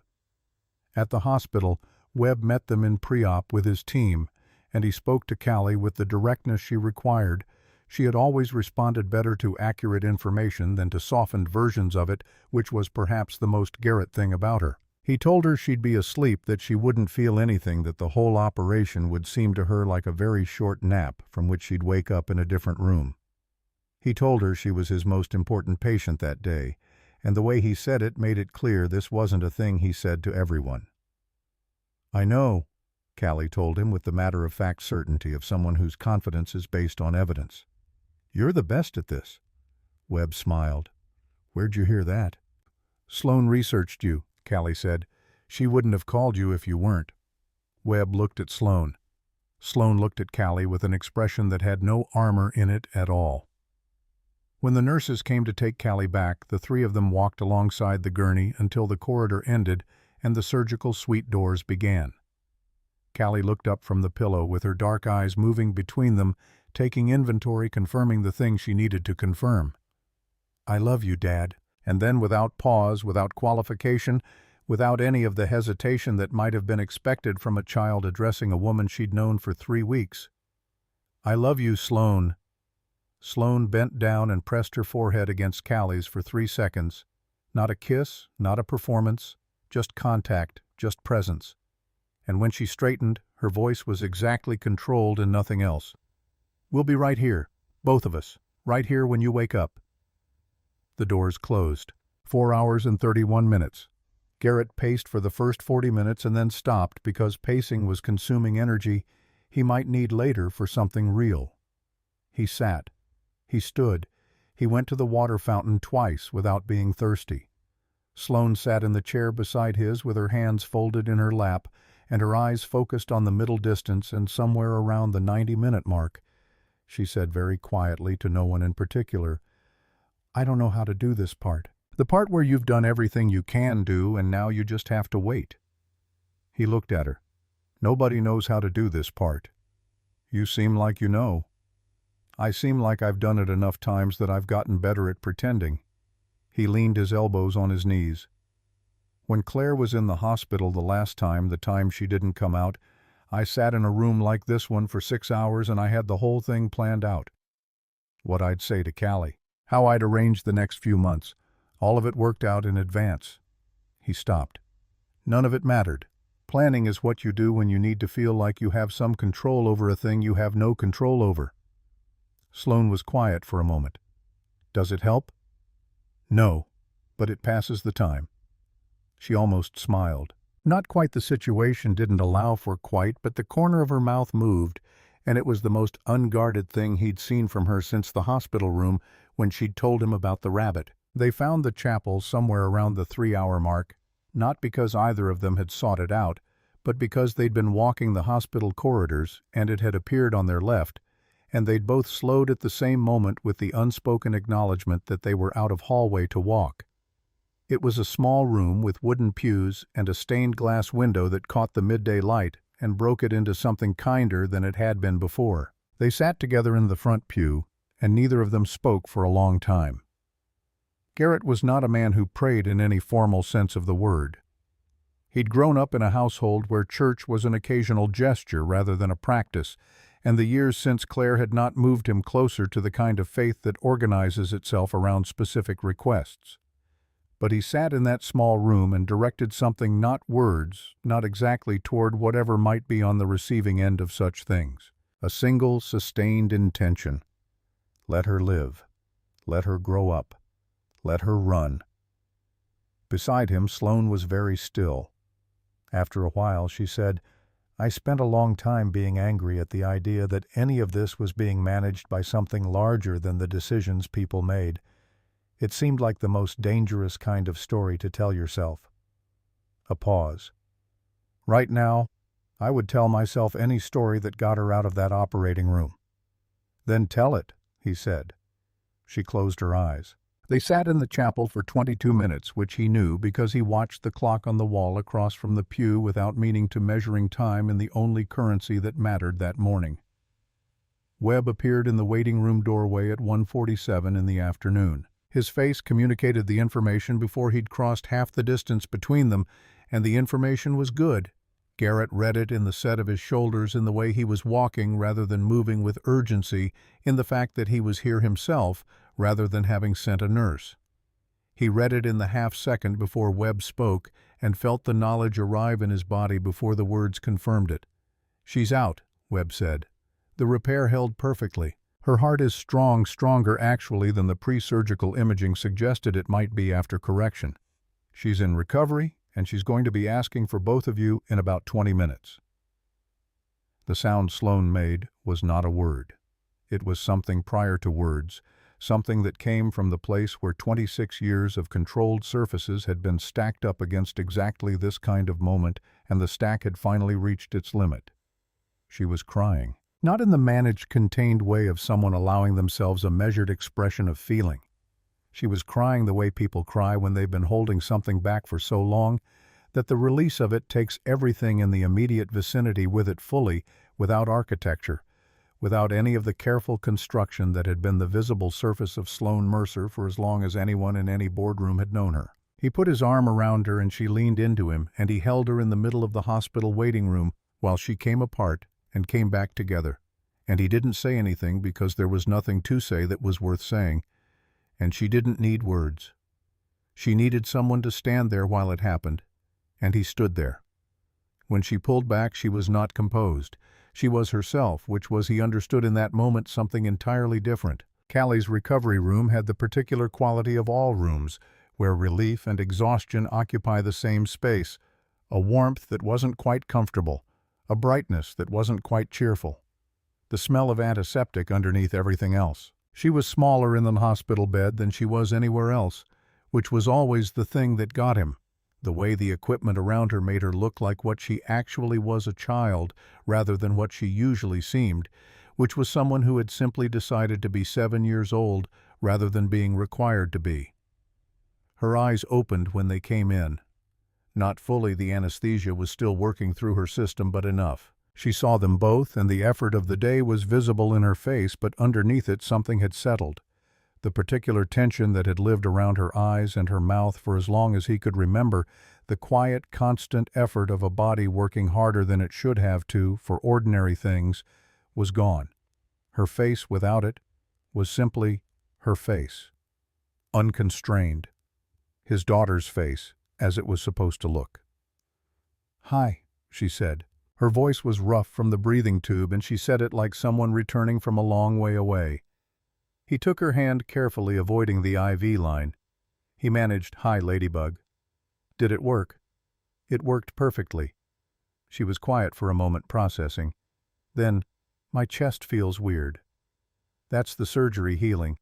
[SPEAKER 1] At the hospital, Webb met them in pre-op with his team, and he spoke to Callie with the directness she required. She had always responded better to accurate information than to softened versions of it, which was perhaps the most Garrett thing about her. He told her she'd be asleep, that she wouldn't feel anything, that the whole operation would seem to her like a very short nap from which she'd wake up in a different room. He told her she was his most important patient that day, and the way he said it made it clear this wasn't a thing he said to everyone. "I know," Callie told him with the matter-of-fact certainty of someone whose confidence is based on evidence. "You're the best at this." Webb smiled. "Where'd you hear that?" "Sloane researched you," Callie said. "She wouldn't have called you if you weren't." Webb looked at Sloane. Sloane looked at Callie with an expression that had no armor in it at all. When the nurses came to take Callie back, the three of them walked alongside the gurney until the corridor ended and the surgical suite doors began. Callie looked up from the pillow with her dark eyes moving between them, taking inventory, confirming the thing she needed to confirm. "I love you, Dad." And then, without pause, without qualification, without any of the hesitation that might have been expected from a child addressing a woman she'd known for 3 weeks, "I love you, Sloane." Sloane bent down and pressed her forehead against Callie's for 3 seconds. Not a kiss, not a performance, just contact, just presence. And when she straightened, her voice was exactly controlled and nothing else. "We'll be right here, both of us, right here when you wake up." The doors closed. 4 hours and 31 minutes. Garrett paced for the first 40 minutes and then stopped because pacing was consuming energy he might need later for something real. He sat. He stood. He went to the water fountain twice without being thirsty. Sloane sat in the chair beside his with her hands folded in her lap and her eyes focused on the middle distance and somewhere around the 90-minute mark. She said very quietly to no one in particular, "I don't know how to do this part. The part where you've done everything you can do and now you just have to wait." He looked at her. "Nobody knows how to do this part. You seem like you know. I seem like I've done it enough times that I've gotten better at pretending." He leaned his elbows on his knees. "When Claire was in the hospital the last time, the time she didn't come out, I sat in a room like this one for 6 hours and I had the whole thing planned out. What I'd say to Callie. How I'd arrange the next few months. All of it worked out in advance." He stopped. "None of it mattered. Planning is what you do when you need to feel like you have some control over a thing you have no control over." Sloane was quiet for a moment. "Does it help?" "No, but it passes the time." She almost smiled. Not quite, the situation didn't allow for quite, but the corner of her mouth moved, and it was the most unguarded thing he'd seen from her since the hospital room when she'd told him about the rabbit. They found the chapel somewhere around the 3-hour mark, not because either of them had sought it out, but because they'd been walking the hospital corridors and it had appeared on their left, and they'd both slowed at the same moment with the unspoken acknowledgement that they were out of hallway to walk. It was a small room with wooden pews and a stained glass window that caught the midday light and broke it into something kinder than it had been before. They sat together in the front pew, and neither of them spoke for a long time. Garrett was not a man who prayed in any formal sense of the word. He'd grown up in a household where church was an occasional gesture rather than a practice, and the years since Claire had not moved him closer to the kind of faith that organizes itself around specific requests. But he sat in that small room and directed something, not words, not exactly, toward whatever might be on the receiving end of such things. A single, sustained intention. Let her live. Let her grow up. Let her run. Beside him, Sloane was very still. After a while, she said, "I spent a long time being angry at the idea that any of this was being managed by something larger than the decisions people made. It seemed like the most dangerous kind of story to tell yourself." A pause. "Right now, I would tell myself any story that got her out of that operating room." "Then tell it," he said. She closed her eyes. They sat in the chapel for 22 minutes, which he knew because he watched the clock on the wall across from the pew without meaning to, measuring time in the only currency that mattered that morning. Webb appeared in the waiting room doorway at 1:47 in the afternoon. His face communicated the information before he'd crossed half the distance between them, and the information was good. Garrett read it in the set of his shoulders, in the way he was walking rather than moving with urgency, in the fact that he was here himself rather than having sent a nurse. He read it in the half-second before Webb spoke and felt the knowledge arrive in his body before the words confirmed it. "She's out," Webb said. "The repair held perfectly. Her heart is strong, stronger actually than the pre-surgical imaging suggested it might be after correction. She's in recovery, and she's going to be asking for both of you in about 20 minutes. The sound Sloane made was not a word. It was something prior to words, something that came from the place where 26 years of controlled surfaces had been stacked up against exactly this kind of moment, and the stack had finally reached its limit. She was crying. Not in the managed, contained way of someone allowing themselves a measured expression of feeling. She was crying the way people cry when they've been holding something back for so long that the release of it takes everything in the immediate vicinity with it fully, without architecture, without any of the careful construction that had been the visible surface of Sloane Mercer for as long as anyone in any boardroom had known her. He put his arm around her and she leaned into him, and he held her in the middle of the hospital waiting room while she came apart and came back together. And he didn't say anything because there was nothing to say that was worth saying, and she didn't need words. She needed someone to stand there while it happened, and he stood there. When she pulled back, she was not composed. She was herself, which was, he understood in that moment, something entirely different. Callie's recovery room had the particular quality of all rooms, where relief and exhaustion occupy the same space, a warmth that wasn't quite comfortable, a brightness that wasn't quite cheerful, the smell of antiseptic underneath everything else. She was smaller in the hospital bed than she was anywhere else, which was always the thing that got him. The way the equipment around her made her look like what she actually was, a child, rather than what she usually seemed, which was someone who had simply decided to be 7 years old rather than being required to be. Her eyes opened when they came in. Not fully, the anesthesia was still working through her system, but enough. She saw them both, and the effort of the day was visible in her face, but underneath it something had settled. The particular tension that had lived around her eyes and her mouth for as long as he could remember, the quiet, constant effort of a body working harder than it should have to for ordinary things, was gone. Her face, without it, was simply her face. Unconstrained. His daughter's face, as it was supposed to look. "Hi," she said. Her voice was rough from the breathing tube, and she said it like someone returning from a long way away. He took her hand carefully, avoiding the IV line. He managed, "Hi, Ladybug." "Did it work?" "It worked perfectly." She was quiet for a moment, processing. Then, "My chest feels weird." "That's the surgery healing.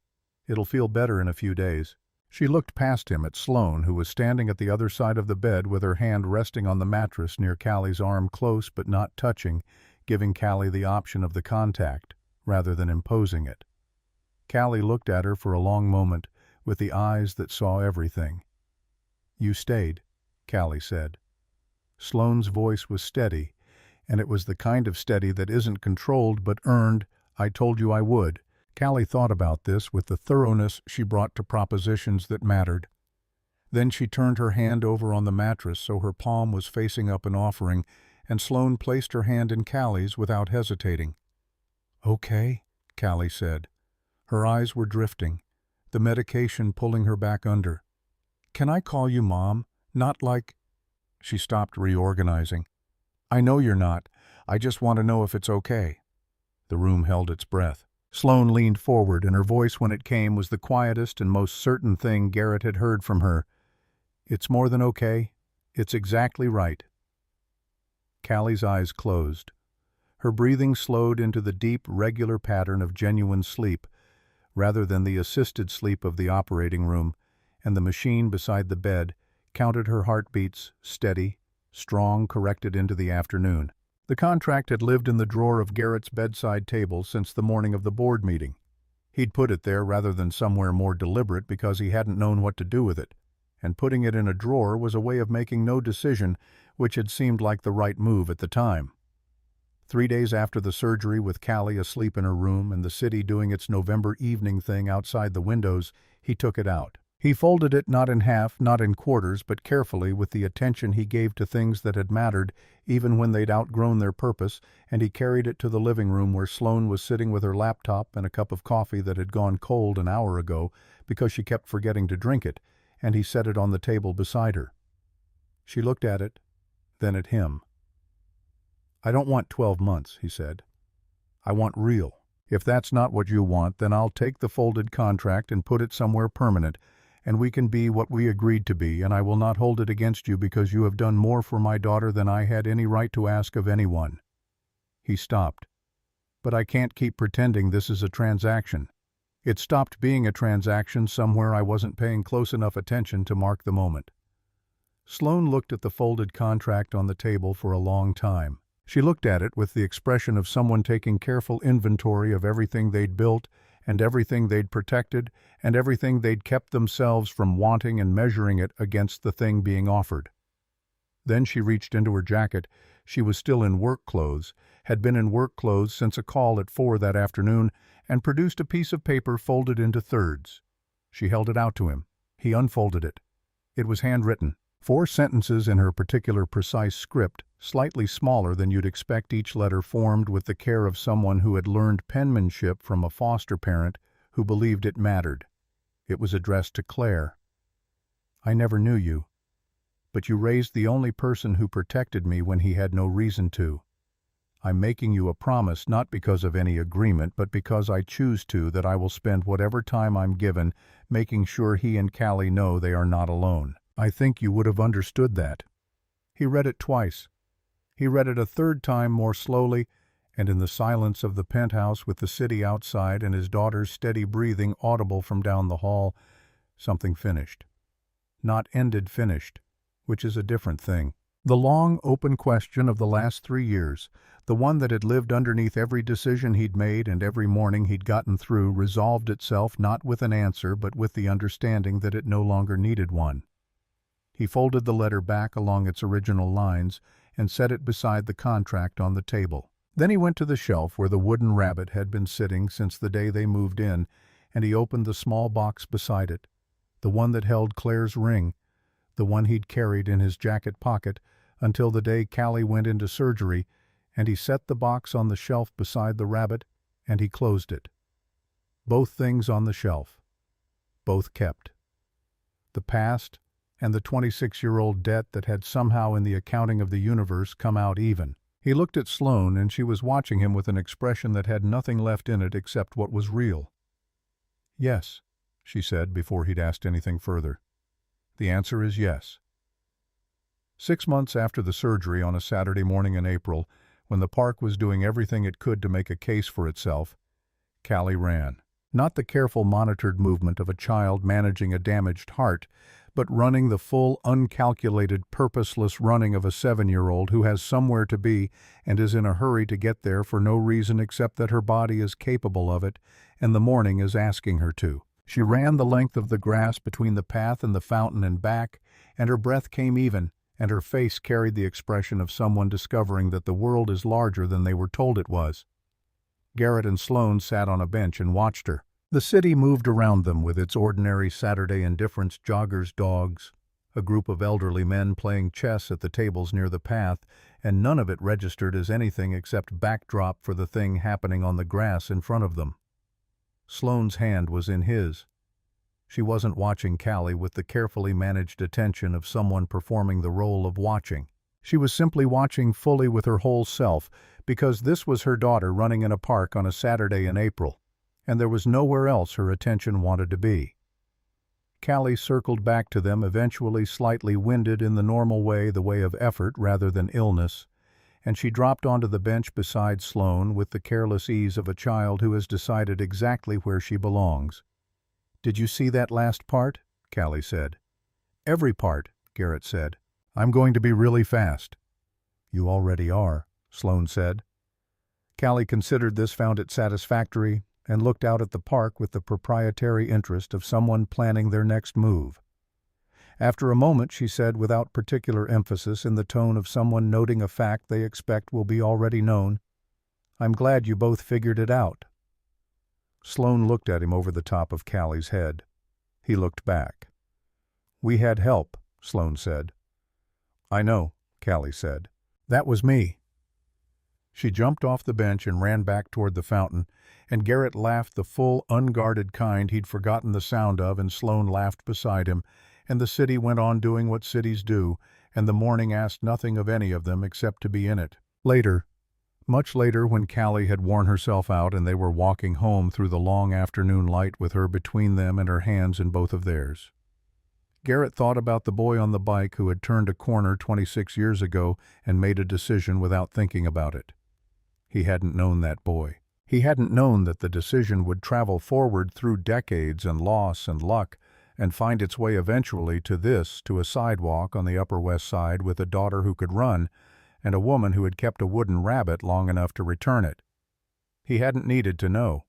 [SPEAKER 1] It'll feel better in a few days." She looked past him at Sloane, who was standing at the other side of the bed with her hand resting on the mattress near Callie's arm, close but not touching, giving Callie the option of the contact, rather than imposing it. Callie looked at her for a long moment, with the eyes that saw everything. "You stayed," Callie said. Sloane's voice was steady, and it was the kind of steady that isn't controlled but earned. "I told you I would." Callie thought about this with the thoroughness she brought to propositions that mattered. Then she turned her hand over on the mattress so her palm was facing up, an offering, and Sloane placed her hand in Callie's without hesitating. "Okay," Callie said. Her eyes were drifting, the medication pulling her back under. "Can I call you Mom? Not like—" She stopped, reorganizing. "I know you're not. I just want to know if it's okay." The room held its breath. Sloane leaned forward, and her voice when it came was the quietest and most certain thing Garrett had heard from her. "It's more than okay. It's exactly right." Callie's eyes closed. Her breathing slowed into the deep, regular pattern of genuine sleep, rather than the assisted sleep of the operating room, and the machine beside the bed counted her heartbeats, steady, strong, corrected into the afternoon. The contract had lived in the drawer of Garrett's bedside table since the morning of the board meeting. He'd put it there rather than somewhere more deliberate because he hadn't known what to do with it, and putting it in a drawer was a way of making no decision, which had seemed like the right move at the time. 3 days after the surgery, with Callie asleep in her room and the city doing its November evening thing outside the windows, he took it out. He folded it not in half, not in quarters, but carefully with the attention he gave to things that had mattered, even when they'd outgrown their purpose, and he carried it to the living room where Sloane was sitting with her laptop and a cup of coffee that had gone cold an hour ago because she kept forgetting to drink it, and he set it on the table beside her. She looked at it, then at him. "I don't want 12 months, he said. "I want real. If that's not what you want, then I'll take the folded contract and put it somewhere permanent, and we can be what we agreed to be, and I will not hold it against you because you have done more for my daughter than I had any right to ask of anyone." He stopped. "But I can't keep pretending this is a transaction." It stopped being a transaction somewhere I wasn't paying close enough attention to mark the moment. Sloane looked at the folded contract on the table for a long time. She looked at it with the expression of someone taking careful inventory of everything they'd built and everything they'd protected and everything they'd kept themselves from wanting and measuring it against the thing being offered. Then she reached into her jacket. She was still in work clothes, had been in work clothes since a call at 4 that afternoon, and produced a piece of paper folded into thirds. She held it out to him. He unfolded it. It was handwritten. 4 sentences in her particular precise script, slightly smaller than you'd expect, each letter formed with the care of someone who had learned penmanship from a foster parent who believed it mattered. It was addressed to Claire. "I never knew you, but you raised the only person who protected me when he had no reason to. I'm making you a promise not because of any agreement, but because I choose to, that I will spend whatever time I'm given making sure he and Callie know they are not alone. I think you would have understood that." He read it twice. He read it a third time more slowly, and in the silence of the penthouse with the city outside and his daughter's steady breathing audible from down the hall, something finished. Not ended, finished, which is a different thing. The long, open question of the last 3 years, the one that had lived underneath every decision he'd made and every morning he'd gotten through, resolved itself not with an answer but with the understanding that it no longer needed one. He folded the letter back along its original lines and set it beside the contract on the table. Then he went to the shelf where the wooden rabbit had been sitting since the day they moved in, and he opened the small box beside it, the one that held Claire's ring, the one he'd carried in his jacket pocket until the day Callie went into surgery, and he set the box on the shelf beside the rabbit, and he closed it. Both things on the shelf. Both kept. The past and the 26-year-old debt that had somehow in the accounting of the universe come out even. He looked at Sloane, and she was watching him with an expression that had nothing left in it except what was real. "Yes," she said before he'd asked anything further. "The answer is yes." 6 months after the surgery, on a Saturday morning in April, when the park was doing everything it could to make a case for itself, Callie ran. Not the careful, monitored movement of a child managing a damaged heart, but running the full, uncalculated, purposeless running of a 7-year-old who has somewhere to be and is in a hurry to get there for no reason except that her body is capable of it and the morning is asking her to. She ran the length of the grass between the path and the fountain and back, and her breath came even, and her face carried the expression of someone discovering that the world is larger than they were told it was. Garrett and Sloane sat on a bench and watched her. The city moved around them with its ordinary Saturday indifference, joggers, dogs, a group of elderly men playing chess at the tables near the path, and none of it registered as anything except backdrop for the thing happening on the grass in front of them. Sloane's hand was in his. She wasn't watching Callie with the carefully managed attention of someone performing the role of watching. She was simply watching fully with her whole self, because this was her daughter running in a park on a Saturday in April, and there was nowhere else her attention wanted to be. Callie circled back to them, eventually slightly winded in the normal way, the way of effort rather than illness, and she dropped onto the bench beside Sloane with the careless ease of a child who has decided exactly where she belongs. "Did you see that last part?" Callie said. "Every part," Garrett said. "I'm going to be really fast." "You already are," Sloane said. Callie considered this, found it satisfactory, and looked out at the park with the proprietary interest of someone planning their next move. After a moment she said, without particular emphasis, in the tone of someone noting a fact they expect will be already known, "I'm glad you both figured it out." Sloane looked at him over the top of Callie's head. He looked back. "We had help," Sloane said. "I know," Callie said. "That was me." She jumped off the bench and ran back toward the fountain, and Garrett laughed the full, unguarded kind he'd forgotten the sound of, and Sloane laughed beside him, and the city went on doing what cities do, and the morning asked nothing of any of them except to be in it. Later, much later, when Callie had worn herself out and they were walking home through the long afternoon light with her between them and her hands in both of theirs, Garrett thought about the boy on the bike who had turned a corner 26 years ago and made a decision without thinking about it. He hadn't known that boy. He hadn't known that the decision would travel forward through decades and loss and luck and find its way eventually to a sidewalk on the Upper West Side with a daughter who could run and a woman who had kept a wooden rabbit long enough to return it. He hadn't needed to know.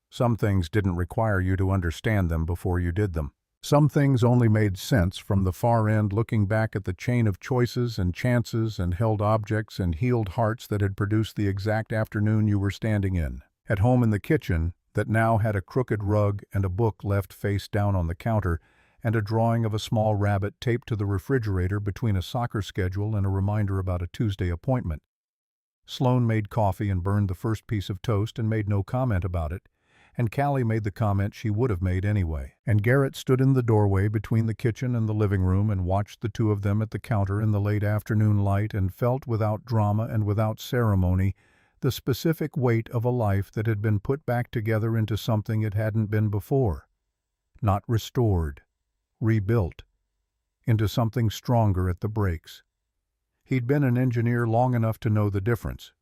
[SPEAKER 1] Some things didn't require you to understand them before you did them. Some things only made sense from the far end, looking back at the chain of choices and chances and held objects and healed hearts that had produced the exact afternoon you were standing in. At home in the kitchen, that now had a crooked rug and a book left face down on the counter, and a drawing of a small rabbit taped to the refrigerator between a soccer schedule and a reminder about a Tuesday appointment. Sloane made coffee and burned the first piece of toast and made no comment about it, and Callie made the comment she would have made anyway. And Garrett stood in the doorway between the kitchen and the living room and watched the two of them at the counter in the late afternoon light and felt, without drama and without ceremony, the specific weight of a life that had been put back together into something it hadn't been before. Not restored, rebuilt, into something stronger at the breaks. He'd been an engineer long enough to know the difference.